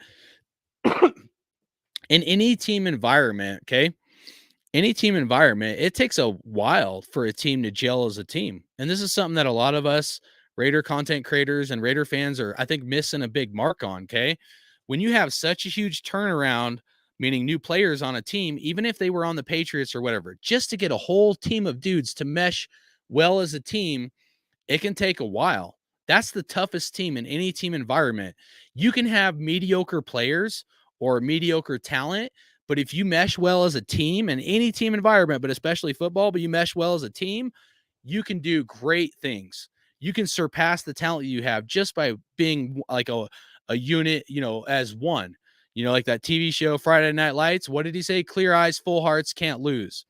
in any team environment, okay, any team environment, it takes a while for a team to gel as a team. And this is something that a lot of us Raider content creators and Raider fans are, I think, missing a big mark on. Okay. When you have such a huge turnaround, meaning new players on a team, even if they were on the Patriots or whatever, just to get a whole team of dudes to mesh well as a team, it can take a while. That's the toughest team in any team environment. You can have mediocre players or mediocre talent, but if you mesh well as a team in any team environment, but especially football, but you mesh well as a team, you can do great things. You can surpass the talent you have just by being like a unit, as one. Like that TV show Friday Night Lights. What did he say? Clear eyes, full hearts, can't lose.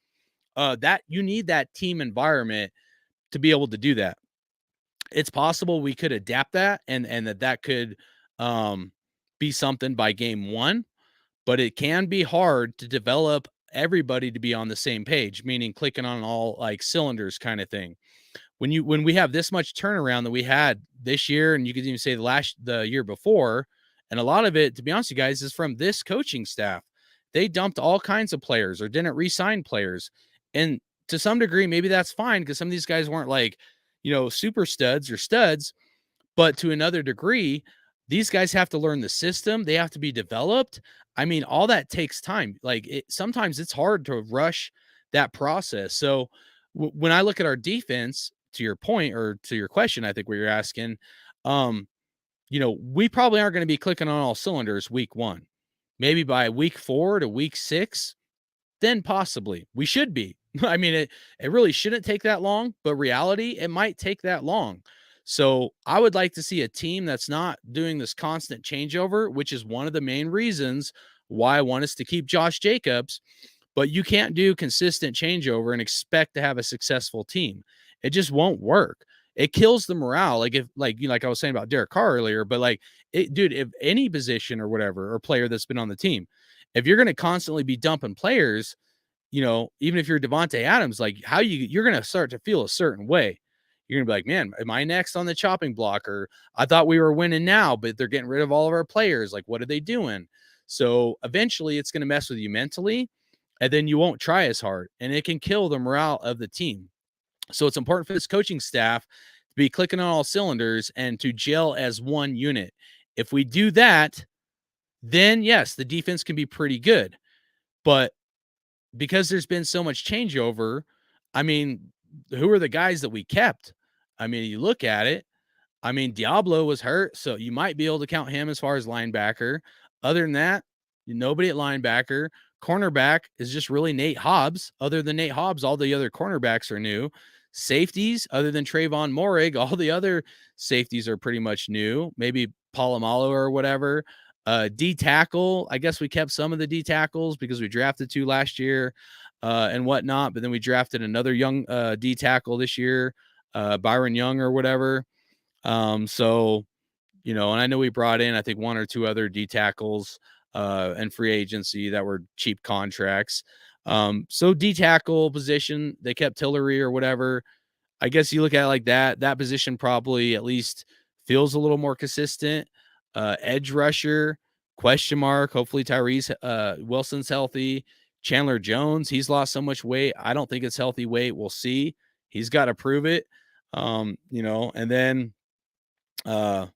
That you need that team environment to be able to do that. It's possible we could adapt that and that could be something by game one, but it can be hard to develop everybody to be on the same page, meaning clicking on all like cylinders kind of thing. When we have this much turnaround that we had this year, and you could even say the year before, and a lot of it, to be honest with you guys, is from this coaching staff. They dumped all kinds of players or didn't re-sign players. And to some degree, maybe that's fine because some of these guys weren't like, super studs or studs, but to another degree, these guys have to learn the system. They have to be developed. I mean, all that takes time. Like sometimes it's hard to rush that process. So when I look at our defense, to your point or to your question, I think what you're asking, we probably aren't going to be clicking on all cylinders week one. Maybe by week 4 to week 6, then possibly we should be. I mean, it really shouldn't take that long, but reality, it might take that long. So I would like to see a team that's not doing this constant changeover, which is one of the main reasons why I want us to keep Josh Jacobs. But you can't do consistent changeover and expect to have a successful team. It just won't work. It kills the morale. Like I was saying about Derek Carr earlier, but dude, if any position or whatever, or player that's been on the team, if you're going to constantly be dumping players, even if you're Devontae Adams, like you're going to start to feel a certain way. You're going to be like, man, am I next on the chopping block? Or I thought we were winning now, but they're getting rid of all of our players. Like, what are they doing? So eventually it's going to mess with you mentally, and then you won't try as hard, and it can kill the morale of the team. So it's important for this coaching staff to be clicking on all cylinders and to gel as one unit. If we do that, then yes, the defense can be pretty good. But because there's been so much changeover, I mean, who are the guys that we kept? I mean, you look at it. I mean, Diablo was hurt, so you might be able to count him as far as linebacker. Other than that, nobody at linebacker. Cornerback is just really Nate Hobbs. Other than Nate Hobbs, all the other cornerbacks are new. Safeties, other than Trayvon Morig, all the other safeties are pretty much new. Maybe Polamalu or whatever. D tackle, I guess we kept some of the D tackles because we drafted 2 last year and whatnot. But then we drafted another young D tackle this year, Byron Young or whatever. So, and I know we brought in, I think 1 or 2 other D tackles and free agency that were cheap contracts. So D tackle position, they kept Tillery or whatever. I guess you look at it like that position probably at least feels a little more consistent. Edge rusher, question mark. Hopefully Tyrese Wilson's healthy. Chandler Jones, he's lost so much weight. I don't think it's healthy weight. We'll see. He's got to prove it. And then, of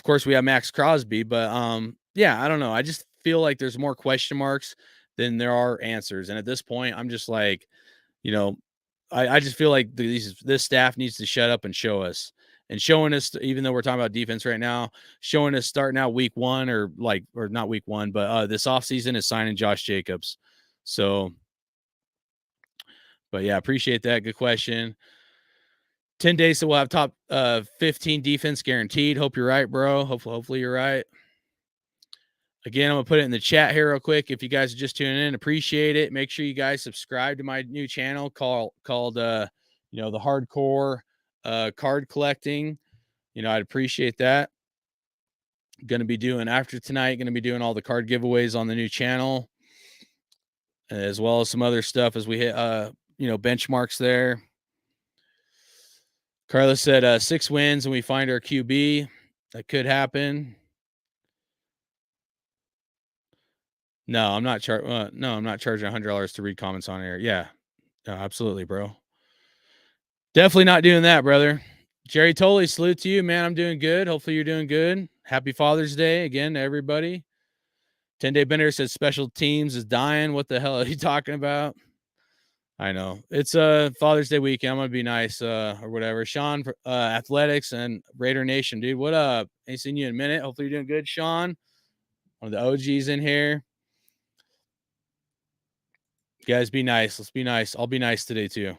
course we have Max Crosby, but yeah, I don't know. I just feel like there's more question marks than there are answers. And at this point, I'm just like, I just feel like this staff needs to shut up and show us. And showing us, even though we're talking about defense right now, showing us starting out week 1 or not week 1, but this offseason is signing Josh Jacobs. So, but yeah, appreciate that. Good question. 10 days, so we'll have top 15 defense guaranteed. Hope you're right, bro. Hopefully you're right. Again, I'm going to put it in the chat here real quick. If you guys are just tuning in, appreciate it. Make sure you guys subscribe to my new channel called the Hardcore card collecting. I'd appreciate that. Going to be doing after tonight, going to be doing all the card giveaways on the new channel, as well as some other stuff as we hit, benchmarks there. Carlos said 6 wins and we find our QB. That could happen. No, I'm not charging $100 to read comments on air. Yeah, no, absolutely, bro. Definitely not doing that, brother. Jerry Tolley, salute to you, man. I'm doing good. Hopefully you're doing good. Happy Father's Day again to everybody. 10-Day Bender says special teams is dying. What the hell are you talking about? I know. It's Father's Day weekend. I'm going to be nice or whatever. Sean, Athletics and Raider Nation, dude. What up? Ain't seen you in a minute. Hopefully you're doing good, Sean. One of the OGs in here. You guys be nice. Let's be nice. I'll be nice today too.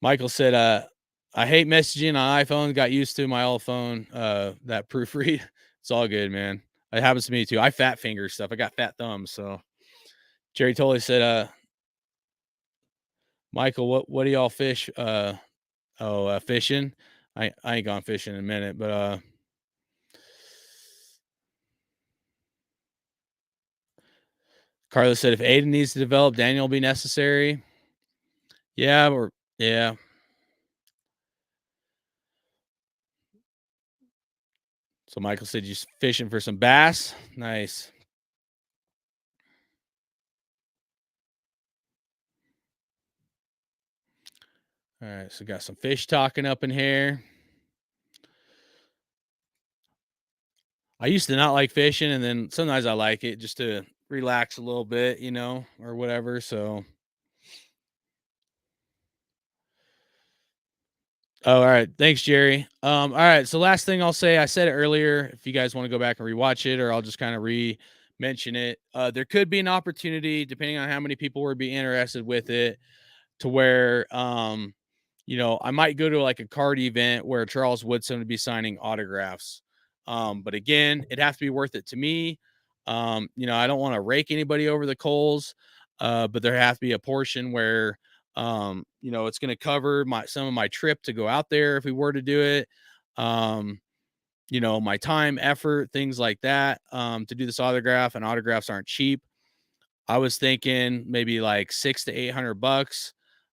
Michael said, I hate messaging on iPhone. Got used to my old phone, that proofread. It's all good, man. It happens to me too. I fat finger stuff. I got fat thumbs. So Jerry Tolley said, Michael, what do y'all fish? Fishing. I ain't gone fishing in a minute, but Carlos said if Aiden needs to develop, Daniel will be necessary. Yeah. So Michael said you're fishing for some bass. Nice. All right, so got some fish talking up in here. I used to not like fishing, and then sometimes I like it just to relax a little bit, or whatever. So, all right, thanks, Jerry. All right, so last thing I'll say, I said it earlier. If you guys want to go back and rewatch it, or I'll just kind of mention it. There could be an opportunity, depending on how many people would be interested with it, to where I might go to like a card event where Charles Woodson would be signing autographs. But again, it'd have to be worth it to me. I don't want to rake anybody over the coals, but there has to be a portion where, it's going to cover some of my trip to go out there if we were to do it. My time, effort, things like that, to do this autograph, and autographs aren't cheap. I was thinking maybe like $600 to $800.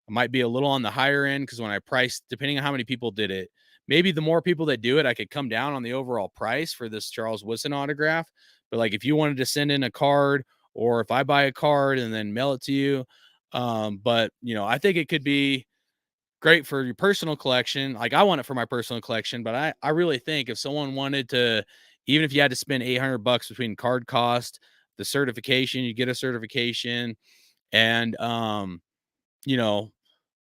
I might be a little on the higher end because when I priced, depending on how many people did it, maybe the more people that do it, I could come down on the overall price for this Charles Woodson autograph. But like if you wanted to send in a card, or if I buy a card and then mail it to you, but I think it could be great for your personal collection. Like I want it for my personal collection, but I really think if someone wanted to, even if you had to spend $800 between card cost, the certification, you get a certification, and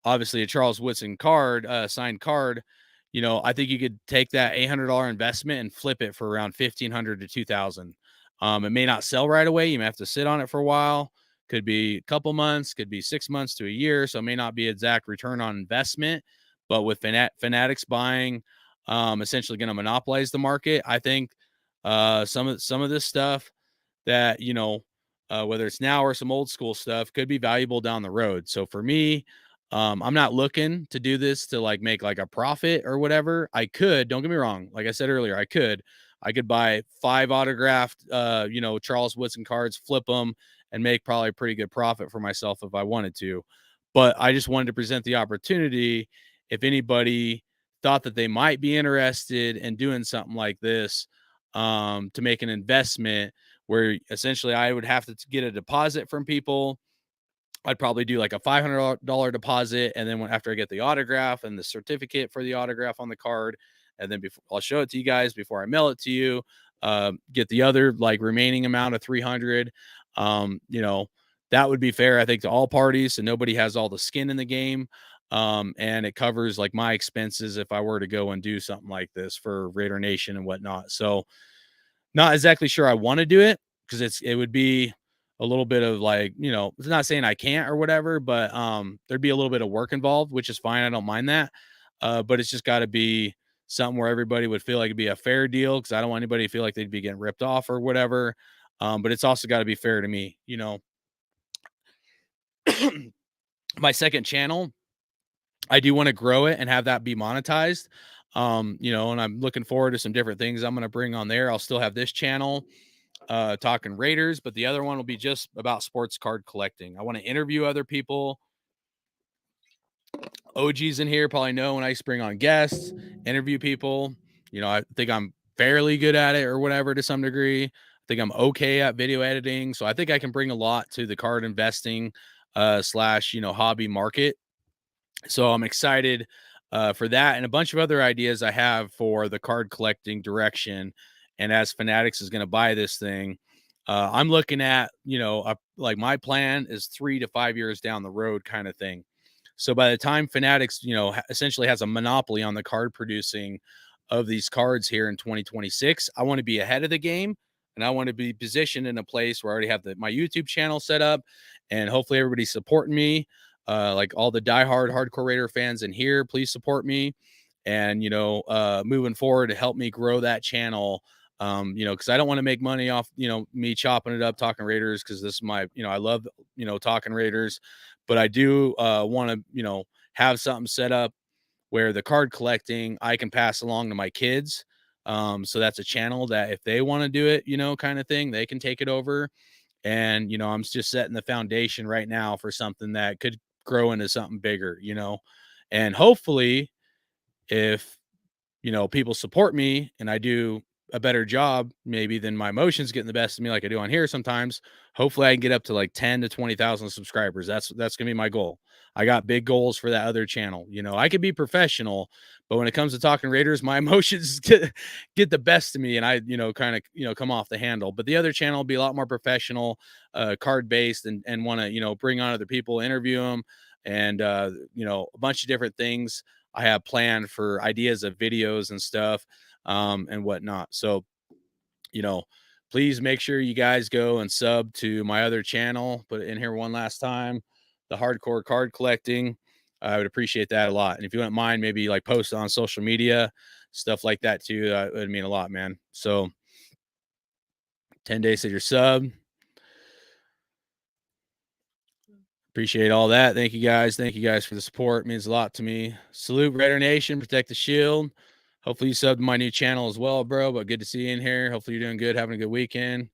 obviously a Charles Woodson card, signed card, I think you could take that $800 investment and flip it for around $1,500 to $2,000. It may not sell right away. You may have to sit on it for a while. Could be a couple months, could be 6 months to a year. So it may not be exact return on investment, but with Fanatics buying, essentially going to monopolize the market. I think some of this stuff that, whether it's now or some old school stuff, could be valuable down the road. So for me, I'm not looking to do this to like make like a profit or whatever. I could, don't get me wrong. Like I said earlier, I could buy 5 autographed, Charles Woodson cards, flip them, and make probably a pretty good profit for myself if I wanted to. But I just wanted to present the opportunity if anybody thought that they might be interested in doing something like this, to make an investment where essentially I would have to get a deposit from people. I'd probably do like a $500 deposit. And then after I get the autograph and the certificate for the autograph on the card, and then I'll show it to you guys before I mail it to you, get the other like remaining amount of 300. That would be fair, I think, to all parties. So nobody has all the skin in the game. And it covers like my expenses if I were to go and do something like this for Raider Nation and whatnot. So not exactly sure I want to do it because it would be a little bit of like, it's not saying I can't or whatever, but there'd be a little bit of work involved, which is fine. I don't mind that. But it's just got to be something where everybody would feel like it'd be a fair deal, because I don't want anybody to feel like they'd be getting ripped off or whatever. But it's also got to be fair to me, My second channel, I do want to grow it and have that be monetized. You know, and I'm looking forward to some different things I'm going to bring on there. I'll still have this channel talking Raiders, but the other one will be just about sports card collecting. I want to interview other people. OGs in here probably know when I bring on guests, interview people. You know, I think I'm fairly good at it or whatever to some degree. I think I'm okay at video editing. So I think I can bring a lot to the card investing slash, you know, hobby market. So I'm excited for that and a bunch of other ideas I have for the card collecting direction. And as Fanatics is going to buy this thing, I'm looking at, you know, like my plan is 3 to 5 years down the road kind of thing. So by the time Fanatics, you know, essentially has a monopoly on the card producing of these cards here in 2026, I want to be ahead of the game and I want to be positioned in a place where I already have my YouTube channel set up and hopefully everybody's supporting me. Like all the diehard hardcore Raider fans in here, please support me. And, you know, moving forward to help me grow that channel. You know, because I don't want to make money off, you know, me chopping it up, talking Raiders, because this is my, you know, I love, you know, talking Raiders, but I do want to, you know, have something set up where the card collecting I can pass along to my kids. So that's a channel that if they want to do it, you know, kind of thing, they can take it over. And, you know, I'm just setting the foundation right now for something that could grow into something bigger, you know, and hopefully if, you know, people support me and I do a better job maybe than my emotions getting the best of me like I do on here sometimes, hopefully I can get up to like 10 to 20,000 subscribers. That's going to be my goal. I got big goals for that other channel. You know, I could be professional, but when it comes to talking Raiders, my emotions get the best of me and I, you know, kind of, you know, come off the handle. But the other channel will be a lot more professional, card based and want to, you know, bring on other people, interview them and, you know, a bunch of different things I have planned for ideas of videos and stuff and whatnot. So, you know, please make sure you guys go and sub to my other channel. Put it in here one last time, the Hardcore Card Collecting. I would appreciate that a lot. And if you wouldn't mind, maybe like post on social media, stuff like that too. That would mean a lot, man. So 10 days to your sub. Appreciate all that. Thank you guys. Thank you guys for the support. It means a lot to me. Salute Raider Nation. Protect the shield. Hopefully you subbed to my new channel as well, bro. But good to see you in here. Hopefully you're doing good, having a good weekend.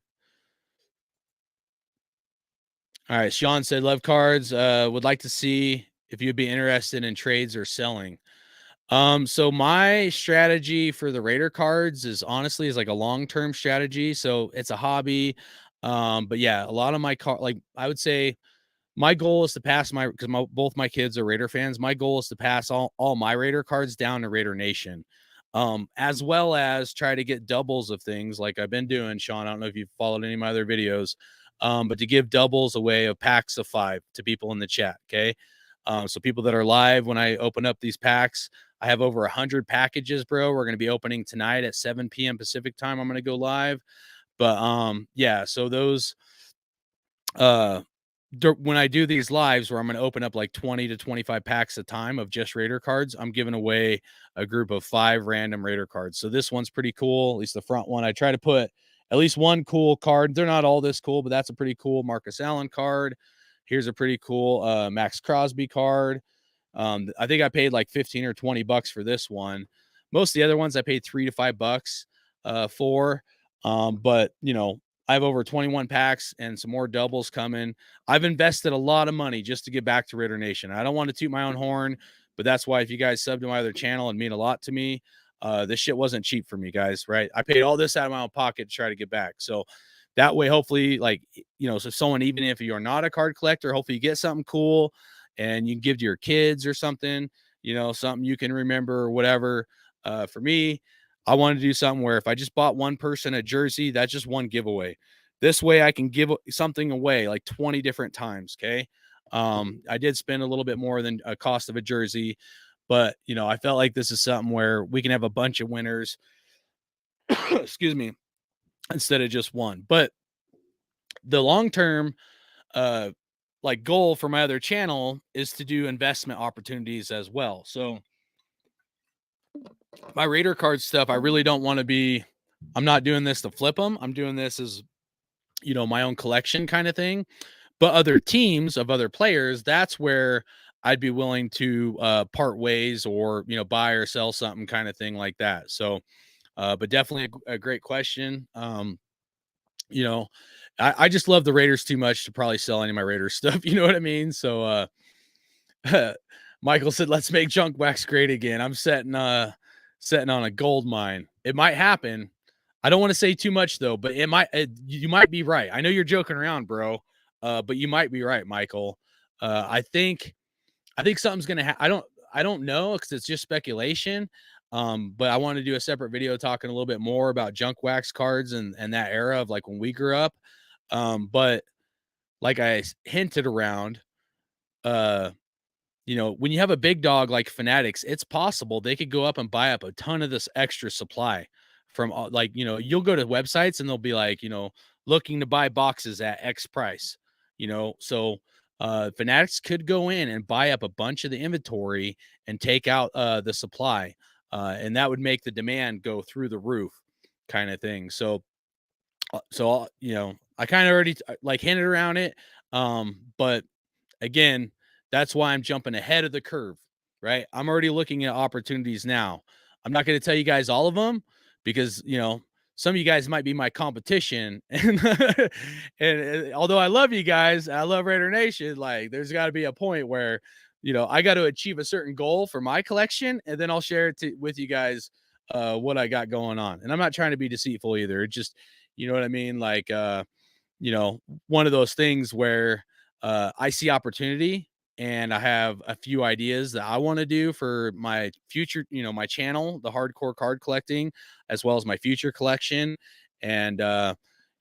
All right. Sean said, love cards. Would like to see if you'd be interested in trades or selling. So my strategy for the Raider cards is honestly is like a long-term strategy. So it's a hobby. But yeah, a lot of my like I would say my goal is to pass because both my kids are Raider fans. My goal is to pass all my Raider cards down to Raider Nation, as well as try to get doubles of things like I've been doing, Sean. I don't know if you've followed any of my other videos, but to give doubles away of packs of 5 to people in the chat. Okay. So people that are live, when I open up these packs, I have over 100 packages, bro. We're going to be opening tonight at 7 p.m. Pacific time. I'm going to go live, but yeah, so those, when I do these lives where I'm going to open up like 20 to 25 packs a time of just Raider cards, I'm giving away a group of 5 random Raider cards. So this one's pretty cool, at least the front one. I try to put at least one cool card. They're not all this cool, but that's a pretty cool Marcus Allen card. Here's a pretty cool Max Crosby card. I think I paid like 15 or 20 bucks for this one. Most of the other ones I paid $3 to $5 for. But you know, I have over 21 packs and some more doubles coming. I've invested a lot of money just to get back to Raider Nation. I don't want to toot my own horn, but that's why if you guys sub to my other channel, it'd mean a lot to me. This shit wasn't cheap for me, guys, right? I paid all this out of my own pocket to try to get back. So that way, hopefully, like, you know, so someone, even if you're not a card collector, hopefully you get something cool and you can give to your kids or something, you know, something you can remember or whatever. For me, I want to do something where if I just bought one person a jersey, that's just one giveaway. This way I can give something away like 20 different times. Okay. I did spend a little bit more than a cost of a jersey, but you know, I felt like this is something where we can have a bunch of winners, excuse me, instead of just one. But the long-term, like goal for my other channel is to do investment opportunities as well. So my Raider card stuff, I really don't want to be, I'm not doing this to flip them. I'm doing this as, you know, my own collection kind of thing. But other teams of other players, that's where I'd be willing to part ways or, you know, buy or sell something kind of thing like that. So, but definitely a great question. You know, I just love the Raiders too much to probably sell any of my Raiders stuff. You know what I mean? So, Michael said, "Let's make junk wax great again." I'm setting on a gold mine. It might happen. I don't want to say too much though, but you might be right. I know you're joking around, bro. But you might be right, Michael. I think something's gonna happen. I don't know because it's just speculation. But I want to do a separate video talking a little bit more about junk wax cards and that era of like when we grew up. But like hinted around, uh, you know, when you have a big dog like Fanatics, it's possible they could go up and buy up a ton of this extra supply from like, you know, you'll go to websites and they'll be like, you know, looking to buy boxes at X price, you know. So Fanatics could go in and buy up a bunch of the inventory and take out the supply. And that would make the demand go through the roof kind of thing. So you know, I kind of already like hinted around it. But again, that's why I'm jumping ahead of the curve, right? I'm already looking at opportunities now. I'm not going to tell you guys all of them because, you know, some of you guys might be my competition. And although I love you guys, I love Raider Nation, like there's got to be a point where, you know, I got to achieve a certain goal for my collection and then I'll share it with you guys what I got going on. And I'm not trying to be deceitful either. It just, you know what I mean? Like, you know, one of those things where I see opportunity and I have a few ideas that I want to do for my future, you know, my channel, the hardcore card collecting, as well as my future collection. And,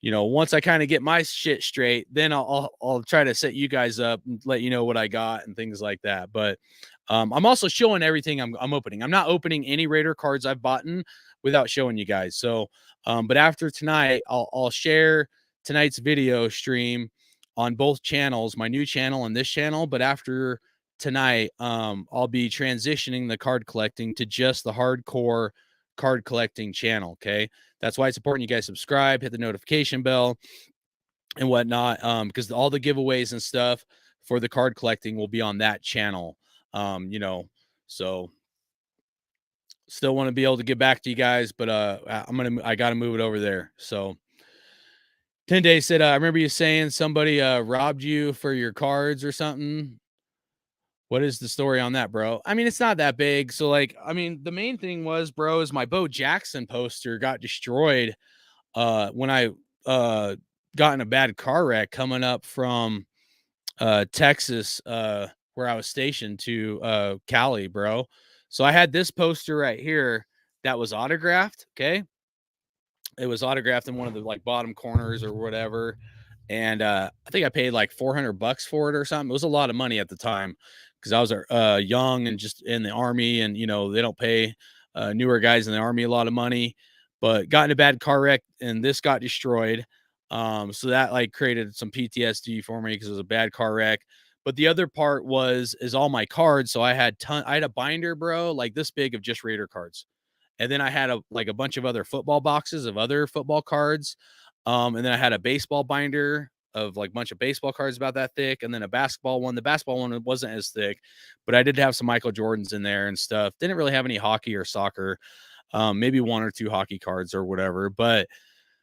you know, once I kind of get my shit straight, then I'll try to set you guys up and let you know what I got and things like that. But I'm also showing everything I'm opening. I'm not opening any Raider cards I've bought without showing you guys. So, but after tonight, I'll share tonight's video stream on both channels, my new channel and this channel. But after tonight, I'll be transitioning the card collecting to just the hardcore card collecting channel. Okay. That's why it's important you guys subscribe, hit the notification bell and whatnot. Because all the giveaways and stuff for the card collecting will be on that channel. You know, so still want to be able to get back to you guys, but I gotta move it over there. So 10 Days said, I remember you saying somebody robbed you for your cards or something. What is the story on that, bro? I mean, it's not that big. So, like, I mean, the main thing was, bro, is my Bo Jackson poster got destroyed when I got in a bad car wreck coming up from Texas, where I was stationed to Cali, bro. So I had this poster right here that was autographed. Okay. It was autographed in one of the like bottom corners or whatever. And I think I paid like $400 for it or something. It was a lot of money at the time because I was young and just in the army. And, you know, they don't pay newer guys in the army a lot of money, but got in a bad car wreck and this got destroyed. So that like created some PTSD for me because it was a bad car wreck. But the other part is all my cards. So I had a binder, bro, like this big of just Raider cards. And then I had a bunch of other football boxes of other football cards. And then I had a baseball binder of like a bunch of baseball cards about that thick, and then a basketball one. The basketball one wasn't as thick, but I did have some Michael Jordans in there and stuff. Didn't really have any hockey or soccer, maybe one or two hockey cards or whatever. But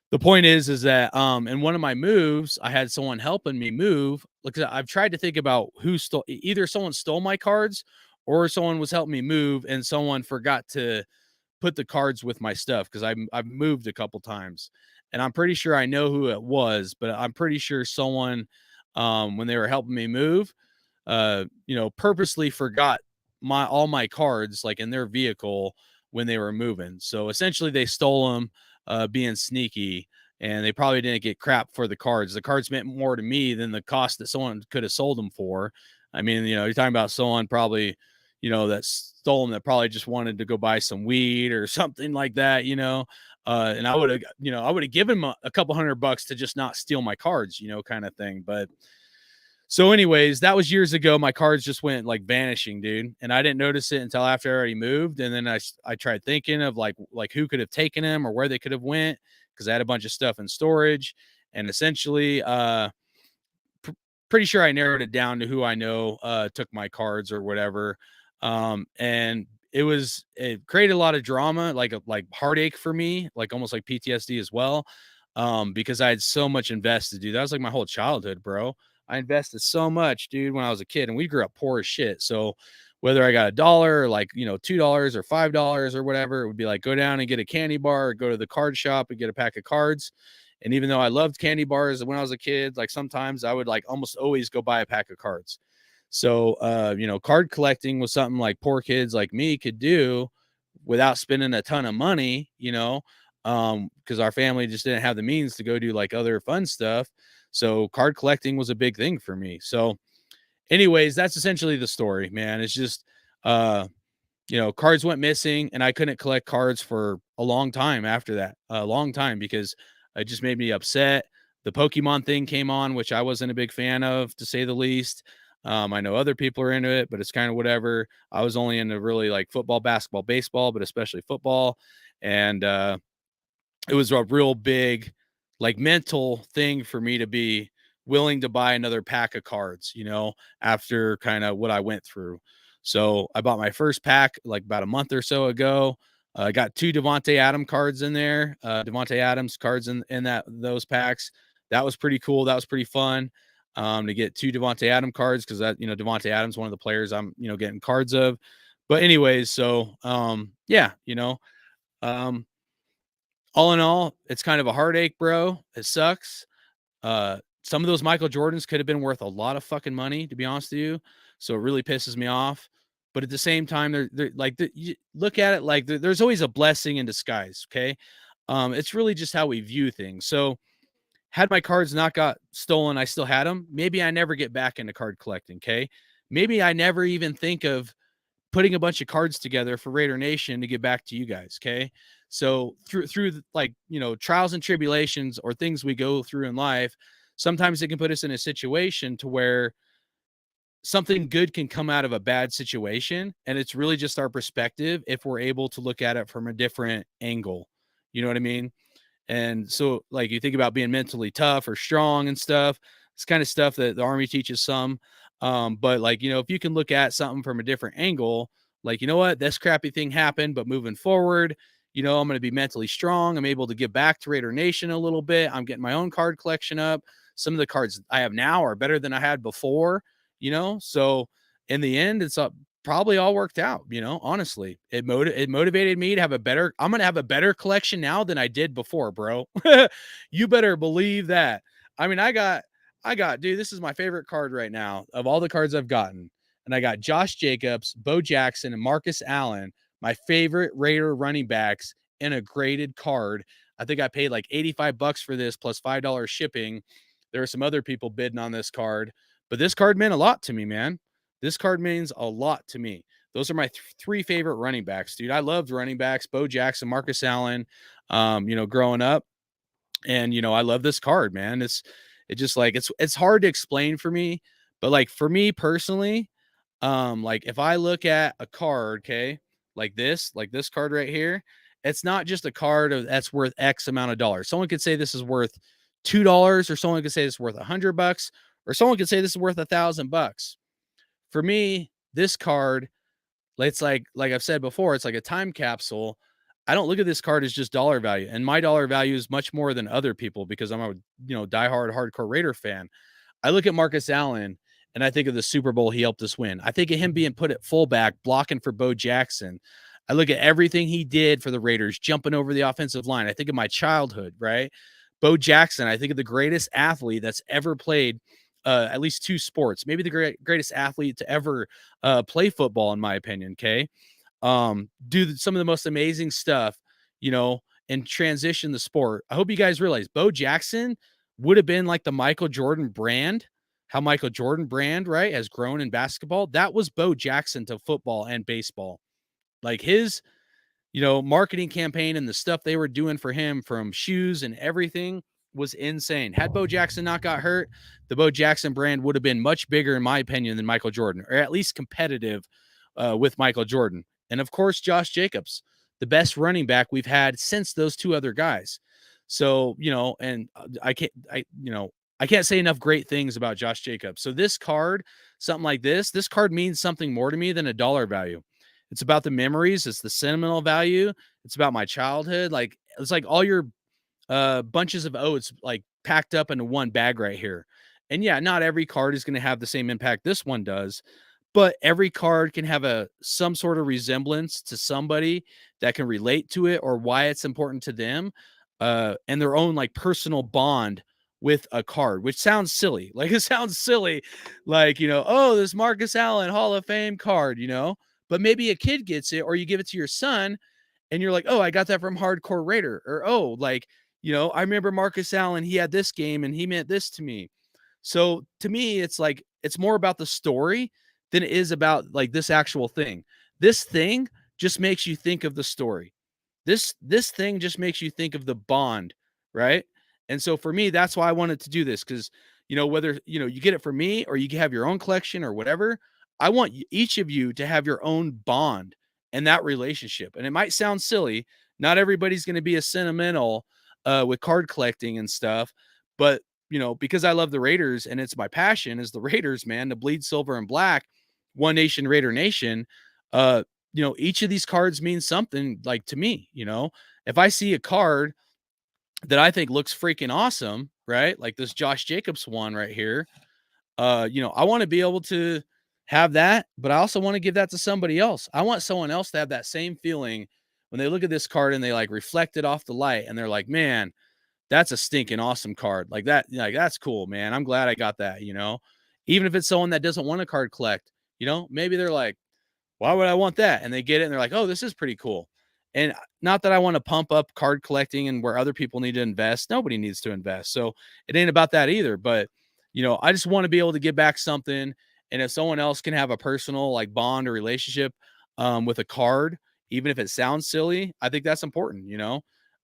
the point is that in one of my moves, I had someone helping me move. Like I've tried to think about who stole, either someone stole my cards or someone was helping me move and someone forgot to put the cards with my stuff because I've moved a couple times and I'm pretty sure I know who it was, but I'm pretty sure someone when they were helping me move you know, purposely forgot all my cards like in their vehicle when they were moving. So essentially they stole them being sneaky, and they probably didn't get crap for the cards. The cards meant more to me than the cost that someone could have sold them for. I mean, you know, you're talking about someone probably, you know, that stole them that probably just wanted to go buy some weed or something like that, you know. And I would have, you know, I would have given them a couple $100 to just not steal my cards, you know, kind of thing. But so anyways, that was years ago. My cards just went like vanishing, dude. And I didn't notice it until after I already moved. And then I tried thinking of like who could have taken them or where they could have went, because I had a bunch of stuff in storage. And essentially, pretty sure I narrowed it down to who I know took my cards or whatever. And it created a lot of drama, like heartache for me, like almost like PTSD as well. Because I had so much invested, dude. That was like my whole childhood, bro. I invested so much, dude, when I was a kid, and we grew up poor as shit. So whether I got $1 or like, $2 or $5 or whatever, it would be like go down and get a candy bar or go to the card shop and get a pack of cards. And even though I loved candy bars when I was a kid, like sometimes I would like almost always go buy a pack of cards. So, card collecting was something like poor kids like me could do without spending a ton of money, because our family just didn't have the means to go do like other fun stuff. So card collecting was a big thing for me. So anyways, that's essentially the story, man. It's just, cards went missing and I couldn't collect cards for a long time after that, a long time, because it just made me upset. The Pokemon thing came on, which I wasn't a big fan of, to say the least. I know other people are into it, but it's kind of whatever. I was only into really like football, basketball, baseball, but especially football. And it was a real big, like, mental thing for me to be willing to buy another pack of cards, after kind of what I went through. So I bought my first pack like about a month or so ago. I got 2 Devontae Adams cards in there, Devontae Adams cards in those packs. That was pretty cool. That was pretty fun, to get 2 Devontae Adams cards, because that, Devontae Adams, one of the players I'm, getting cards of. But anyways, so um, all in all, it's kind of a heartache, bro. It sucks. Some of those Michael Jordans could have been worth a lot of fucking money, to be honest with you. So it really pisses me off. But at the same time, they're like, you look at it like there's always a blessing in disguise. Okay. It's really just how we view things. So had my cards not got stolen, I still had them. Maybe I never get back into card collecting. Okay. Maybe I never even think of putting a bunch of cards together for Raider Nation to get back to you guys. Okay. So through like, trials and tribulations or things we go through in life, sometimes it can put us in a situation to where something good can come out of a bad situation. And it's really just our perspective if we're able to look at it from a different angle. You know what I mean? And so, like, you think about being mentally tough or strong and stuff. It's kind of stuff that the Army teaches some. But like, if you can look at something from a different angle, like, you know what, this crappy thing happened, but moving forward, I'm going to be mentally strong. I'm able to give back to Raider Nation a little bit. I'm getting my own card collection up. Some of the cards I have now are better than I had before, so in the end, it's probably all worked out, honestly. It motivated me to have I'm going to have a better collection now than I did before, bro. You better believe that. I mean, I got, dude, this is my favorite card right now of all the cards I've gotten. And I got Josh Jacobs, Bo Jackson, and Marcus Allen, my favorite Raider running backs, in a graded card. I think I paid like $85 for this plus $5 shipping. There were some other people bidding on this card, but this card meant a lot to me, man. This card means a lot to me. Those are my 3 favorite running backs, dude. I loved running backs, Bo Jackson, Marcus Allen, growing up. And, I love this card, man. It's just like, it's hard to explain for me, but like for me personally, like if I look at a card, okay, like this card right here, it's not just a card that's worth X amount of dollars. Someone could say this is worth $2, or someone could say this is worth $100, or someone could say this is worth $1,000. For me, this card, it's like I've said before, it's like a time capsule. I don't look at this card as just dollar value, and my dollar value is much more than other people because I'm a diehard hardcore Raider fan. I look at Marcus Allen and I think of the Super Bowl he helped us win. I think of him being put at fullback, blocking for Bo Jackson. I look at everything he did for the Raiders, jumping over the offensive line. I think of my childhood, right? Bo Jackson, I think of the greatest athlete that's ever played at least 2 sports, maybe the greatest athlete to ever play football, in my opinion. Okay. Do some of the most amazing stuff, and transition the sport. I hope you guys realize Bo Jackson would have been like the Michael Jordan brand, how Michael Jordan brand, right, has grown in basketball. That was Bo Jackson to football and baseball. Like his, marketing campaign and the stuff they were doing for him, from shoes and everything, was insane. Had Bo Jackson not got hurt, the Bo Jackson brand would have been much bigger, in my opinion, than Michael Jordan, or at least competitive with Michael Jordan. And of course, Josh Jacobs, the best running back we've had since those 2 other guys. So, and I can't say enough great things about Josh Jacobs. So this card, something like this card means something more to me than a dollar value. It's about the memories. It's the sentimental value. It's about my childhood. Like it's like all your bunches of oats like packed up into one bag right here. And yeah, not every card is going to have the same impact this one does, but every card can have some sort of resemblance to somebody that can relate to it or why it's important to them, and their own like personal bond with a card, which sounds silly. Like it sounds silly, like, oh, this Marcus Allen Hall of Fame card, but maybe a kid gets it or you give it to your son and you're like, oh, I got that from Hardcore Raider, or oh, like, I remember Marcus Allen, he had this game and he meant this to me. So to me, it's like it's more about the story than it is about like this actual thing. This thing just makes you think of the story. This thing just makes you think of the bond, right? And so for me, that's why I wanted to do this, because whether you get it for me or you have your own collection or whatever, I want each of you to have your own bond and that relationship. And it might sound silly, not everybody's going to be as sentimental with card collecting and stuff, but because I love the Raiders and it's my passion is the Raiders, man, to bleed silver and black, One Nation, Raider Nation. Each of these cards means something like to me. If I see a card that I think looks freaking awesome, right? Like this Josh Jacobs one right here. I want to be able to have that, but I also want to give that to somebody else. I want someone else to have that same feeling when they look at this card and they like reflect it off the light and they're like, man, that's a stinking awesome card. Like that, like that's cool, man. I'm glad I got that, even if it's someone that doesn't want to card collect, maybe they're like, why would I want that? And they get it and they're like, oh, this is pretty cool. And not that I want to pump up card collecting and where other people need to invest. Nobody needs to invest. So it ain't about that either. But, I just want to be able to give back something. And if someone else can have a personal like bond or relationship with a card, even if it sounds silly, I think that's important,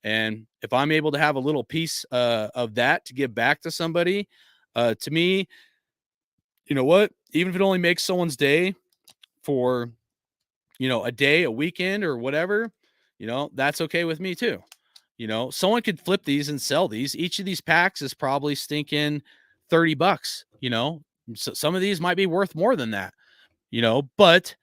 And if I'm able to have a little piece of that to give back to somebody, to me, you know what? Even if it only makes someone's day for, a day, a weekend or whatever, that's okay with me too. Someone could flip these and sell these. Each of these packs is probably stinking $30, So some of these might be worth more than that, but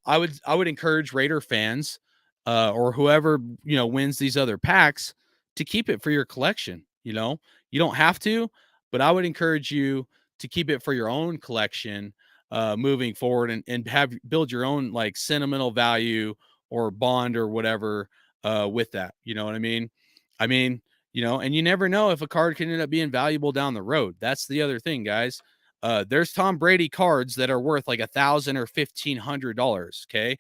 I would encourage Raider fans or whoever, wins these other packs to keep it for your collection. You don't have to, but I would encourage you to keep it for your own collection moving forward and build your own like sentimental value or bond or whatever with that. You know what I mean? And you never know if a card can end up being valuable down the road. That's the other thing, guys. There's Tom Brady cards that are worth like $1,000 or $1,500. Okay.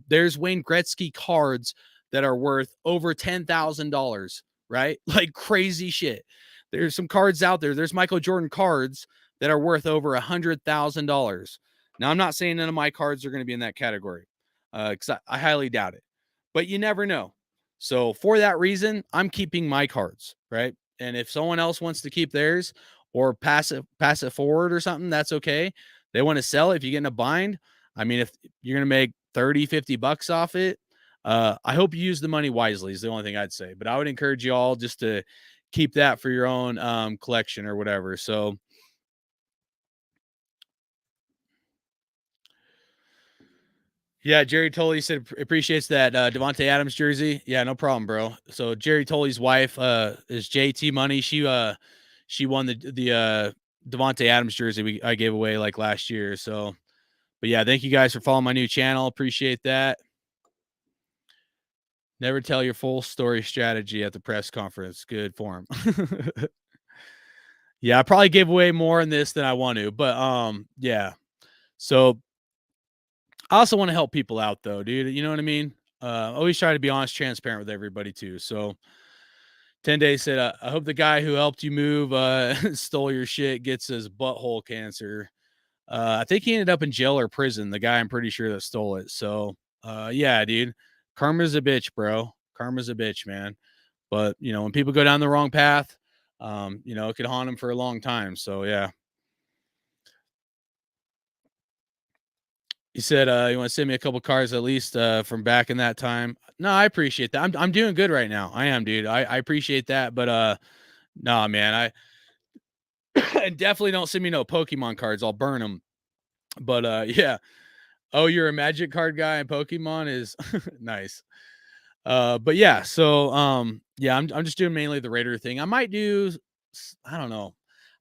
There's Wayne Gretzky cards that are worth over $10,000, right? Like crazy shit. There's some cards out there. There's Michael Jordan cards that are worth over $100,000. Now, I'm not saying none of my cards are going to be in that category because I highly doubt it, but you never know. So for that reason, I'm keeping my cards, right? And if someone else wants to keep theirs or pass it forward or something, that's okay. They want to sell it. If you get in a bind, I mean, if you're going to make 30, $50 off it, I hope you use the money wisely is the only thing I'd say, but I would encourage you all just to keep that for your own collection or whatever. So yeah, Jerry Tolley said appreciates that Devontae Adams jersey. Yeah, no problem, bro. So Jerry Tolley's wife is JT Money. She won the Devontae Adams jersey I gave away like last year. So, but yeah, thank you guys for following my new channel. Appreciate that. Never tell your full story strategy at the press conference. Good form. Yeah, I probably gave away more in this than I want to, but yeah. So I also want to help people out though, dude. You know what I mean? Always try to be honest, transparent with everybody too. So 10 Days said, I hope the guy who helped you move, stole your shit gets his butthole cancer. I think he ended up in jail or prison. The guy I'm pretty sure that stole it. So yeah, dude, karma's a bitch, bro. Karma's a bitch, man. But when people go down the wrong path, it could haunt them for a long time. So yeah. He said, you want to send me a couple cards at least from back in that time. No, I appreciate that. I'm doing good right now. I am, dude. I appreciate that. But no, man, And definitely don't send me no Pokemon cards. I'll burn them. But yeah. Oh, you're a Magic card guy and Pokemon is nice. But yeah, so yeah, I'm just doing mainly the Raider thing. I might do I don't know.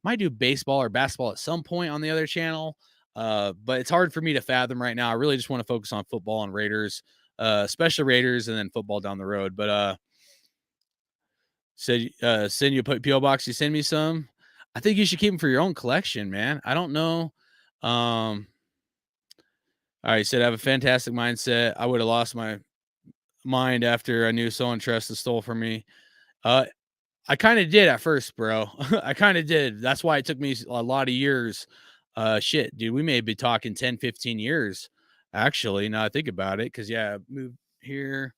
Might do baseball or basketball at some point on the other channel. But it's hard for me to fathom right now. I really just want to focus on football and Raiders, especially Raiders and then football down the road. But said send you a PO box, you send me some. I think you should keep them for your own collection, man. I don't know. All right, he said I have a fantastic mindset. I would have lost my mind after I knew someone trusted stole from me. Uh, I kind of did at first, bro. I kind of did. That's why it took me a lot of years. Shit, dude, we may be talking 10, 15 years. Actually, now I think about it, because yeah, moved here.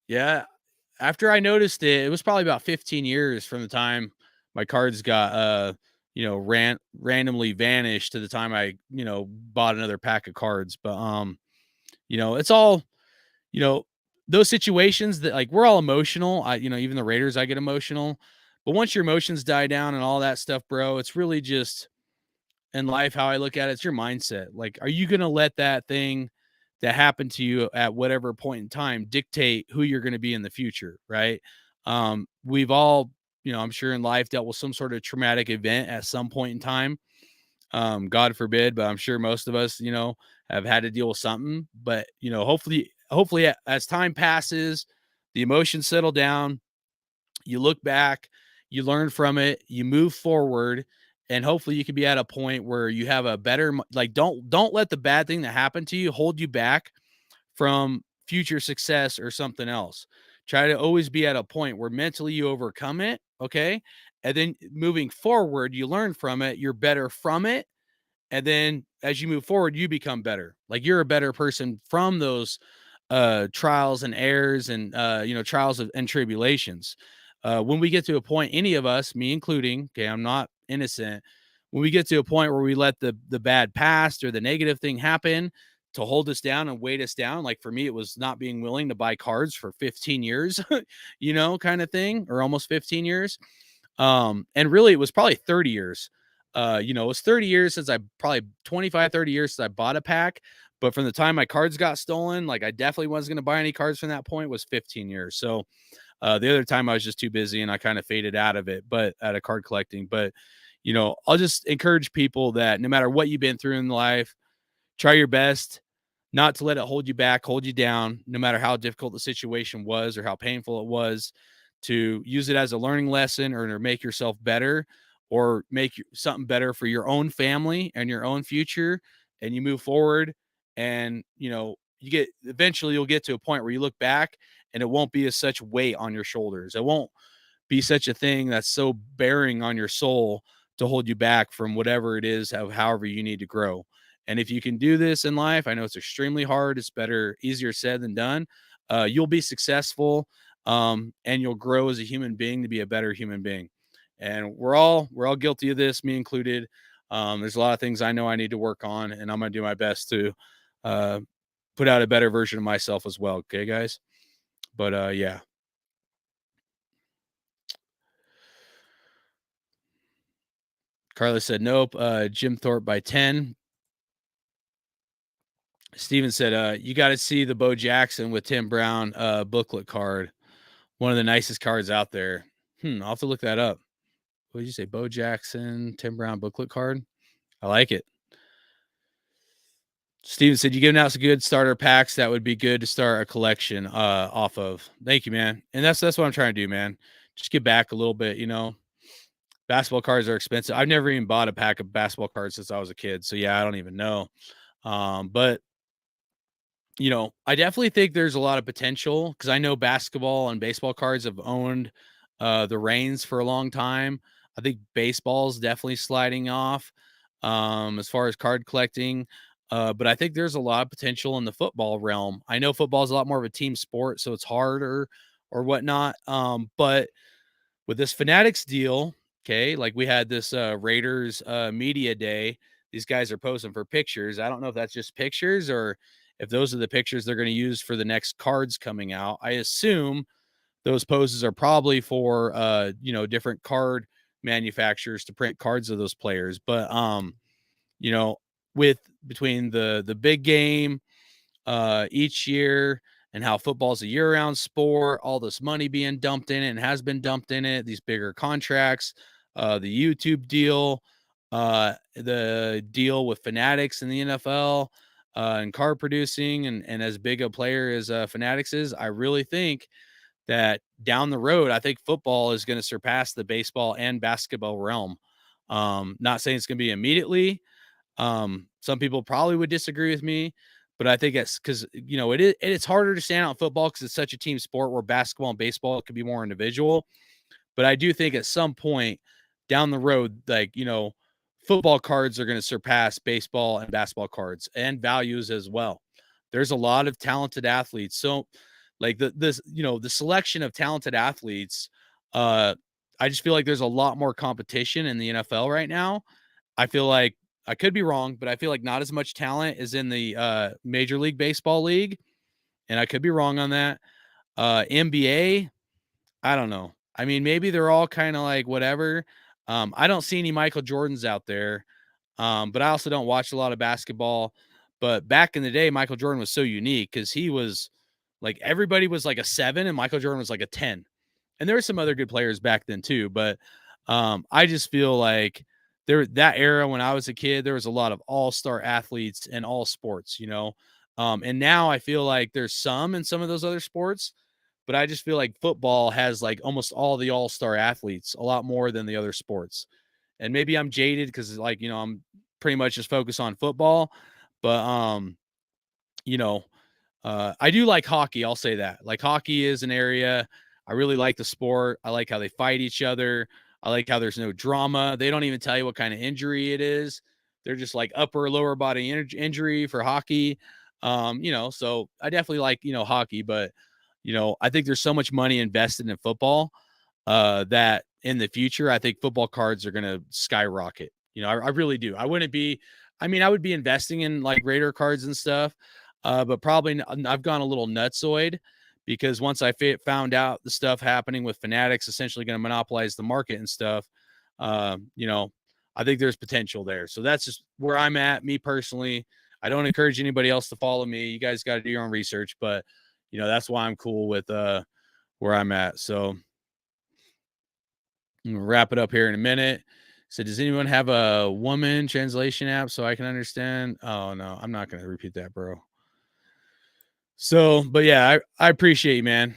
Yeah. After I noticed it, it was probably about 15 years from the time my cards got randomly vanished to the time I, bought another pack of cards. But it's all, you know, those situations that, like, we're all emotional. Even the Raiders, I get emotional. But once your emotions die down and all that stuff, bro, it's really just in life how I look at it, it's your mindset. Like, are you gonna let that thing that happened to you at whatever point in time dictate who you're gonna be in the future, right? We've all, I'm sure in life dealt with some sort of traumatic event at some point in time. God forbid, but I'm sure most of us, have had to deal with something. But hopefully as time passes, the emotions settle down, you look back, you learn from it, you move forward, and hopefully you can be at a point where you have a better, like, don't let the bad thing that happened to you hold you back from future success or something else. Try to always be at a point where mentally you overcome it, okay? And then moving forward, you learn from it, you're better from it, and then as you move forward, you become better. Like, you're a better person from those trials and errors and trials and tribulations. When we get to a point, any of us, me including, okay, I'm not innocent. When we get to a point where we let the bad past or the negative thing happen to hold us down and weight us down, like for me, it was not being willing to buy cards for 15 years, kind of thing, or almost 15 years. And really it was probably 30 years. It was 30 years since I probably 25, 30 years since I bought a pack. But from the time my cards got stolen, like, I definitely wasn't going to buy any cards from that point, was 15 years. So the other time I was just too busy and I kind of faded out of it, but out of card collecting. But, I'll just encourage people that no matter what you've been through in life, try your best not to let it hold you back, hold you down, no matter how difficult the situation was or how painful it was, to use it as a learning lesson or to make yourself better or make something better for your own family and your own future. And you move forward and, eventually you'll get to a point where you look back and it won't be as such weight on your shoulders. It won't be such a thing that's so bearing on your soul to hold you back from whatever it is, however you need to grow. And if you can do this in life, I know it's extremely hard. It's easier said than done. You'll be successful, and you'll grow as a human being to be a better human being. And we're all guilty of this, me included. There's a lot of things I know I need to work on, and I'm gonna do my best to put out a better version of myself as well. Okay, guys. But yeah. Carlos said nope. Jim Thorpe by 10. Steven said, you got to see the Bo Jackson with Tim Brown booklet card. One of the nicest cards out there. I'll have to look that up. What did you say? Bo Jackson, Tim Brown booklet card? I like it. Steven said, you giving out some good starter packs that would be good to start a collection off of. Thank you, man. And that's what I'm trying to do, man. Just get back a little bit, Basketball cards are expensive. I've never even bought a pack of basketball cards since I was a kid. So yeah, I don't even know. But I definitely think there's a lot of potential because I know basketball and baseball cards have owned the reins for a long time. I think baseball's definitely sliding off as far as card collecting. But I think there's a lot of potential in the football realm. I know football is a lot more of a team sport, so it's harder or whatnot. But with this Fanatics deal, okay, like we had this Raiders media day. These guys are posing for pictures. I don't know if that's just pictures or if those are the pictures they're going to use for the next cards coming out. I assume those poses are probably for different card manufacturers to print cards of those players. But you know, with between the big game each year and how football's a year-round sport, all this money being dumped in it and has been dumped in it, these bigger contracts, the YouTube deal, the deal with Fanatics in the NFL, and card producing, and as big a player as Fanatics is, I really think that down the road, I think football is going to surpass the baseball and basketball realm. Not saying it's going to be immediately. Some people probably would disagree with me, but I think it's because, you know, it's harder to stand out in football because it's such a team sport, where basketball and baseball could be more individual. But I do think at some point down the road, like, you know, football cards are going to surpass baseball and basketball cards, and values as well. There's a lot of talented athletes. So like the selection of talented athletes, I just feel like there's a lot more competition in the NFL right now. I feel like, I could be wrong, but I feel like not as much talent is in the Major League Baseball league, and I could be wrong on that. NBA, I don't know. I mean, maybe they're all kind of like whatever. I don't see any Michael Jordans out there, but I also don't watch a lot of basketball. But back in the day, Michael Jordan was so unique because he was like, everybody was like a 7, and Michael Jordan was like a 10. And there were some other good players back then too, but I just feel like that era when I was a kid, there was a lot of all-star athletes in all sports, you know. And now I feel like there's some in some of those other sports, but I just feel like football has like almost all the all-star athletes, a lot more than the other sports. And maybe I'm jaded because, like, you know, I'm pretty much just focused on football, but you know, I do like hockey. I'll say that. Like, hockey is an area I really like the sport. I like how they fight each other. I like how there's no drama. They don't even tell you what kind of injury it is. They're just like upper or lower body injury for hockey. You know, so I definitely like, you know, hockey, but, you know, I think there's so much money invested in football that in the future, I think football cards are going to skyrocket. You know, I really do. I wouldn't be, I mean, I would be investing in like Raider cards and stuff, but probably I've gone a little nutsoid, because once I found out the stuff happening with Fanatics essentially going to monopolize the market and stuff, you know, I think there's potential there. So that's just where I'm at, me personally. I don't encourage anybody else to follow me. You guys got to do your own research, but, you know, that's why I'm cool with where I'm at. So I'm gonna wrap it up here in a minute. So does anyone have a woman translation app so I can understand? Oh, no, I'm not going to repeat that, bro. So, but yeah, I appreciate you, man.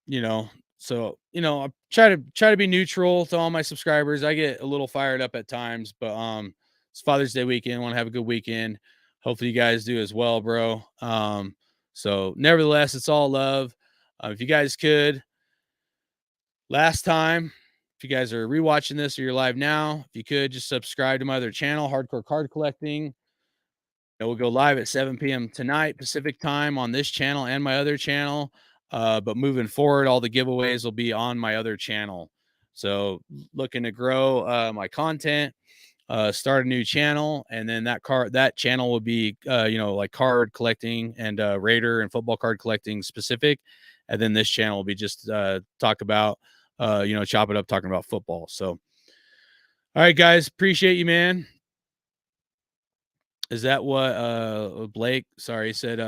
You know, so, you know, I try to be neutral to all my subscribers. I get a little fired up at times, but it's Father's Day weekend. Want to have a good weekend. Hopefully you guys do as well, bro. So nevertheless, it's all love. If you guys could, last time, if you guys are rewatching this or you're live now, if you could just subscribe to my other channel, Hardcore Card Collecting. It will go live at 7 p.m. tonight Pacific time on this channel and my other channel. But moving forward, all the giveaways will be on my other channel. So looking to grow my content, start a new channel, and then that channel will be you know, like card collecting and Raider and football card collecting specific. And then this channel will be just talk about you know, chop it up talking about football. So all right, guys, appreciate you, man. Is that what Blake, sorry, said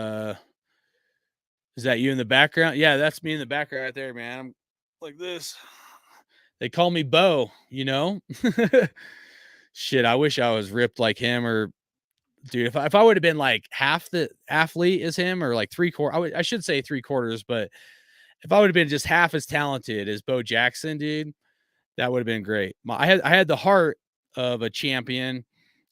is that you in the background? Yeah, that's me in the background right there, man. I'm like this. They call me Bo, you know? Shit, I wish I was ripped like him, or dude, if I would have been like half the athlete as him, or like 3/4, I should say 3/4, but if I would have been just half as talented as Bo Jackson, dude, that would have been great. I had the heart of a champion.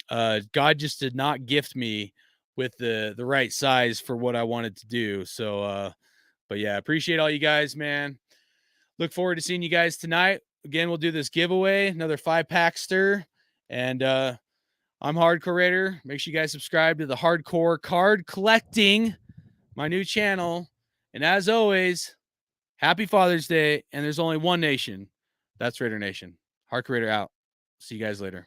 God just did not gift me with the right size for what I wanted to do. So, but yeah, appreciate all you guys, man. Look forward to seeing you guys tonight. Again, we'll do this giveaway, another 5-pack stir. And I'm Hardcore Raider. Make sure you guys subscribe to the Hardcore Card Collecting, my new channel. And as always, happy Father's Day. And there's only one nation. That's Raider Nation. Hardcore Raider out. See you guys later.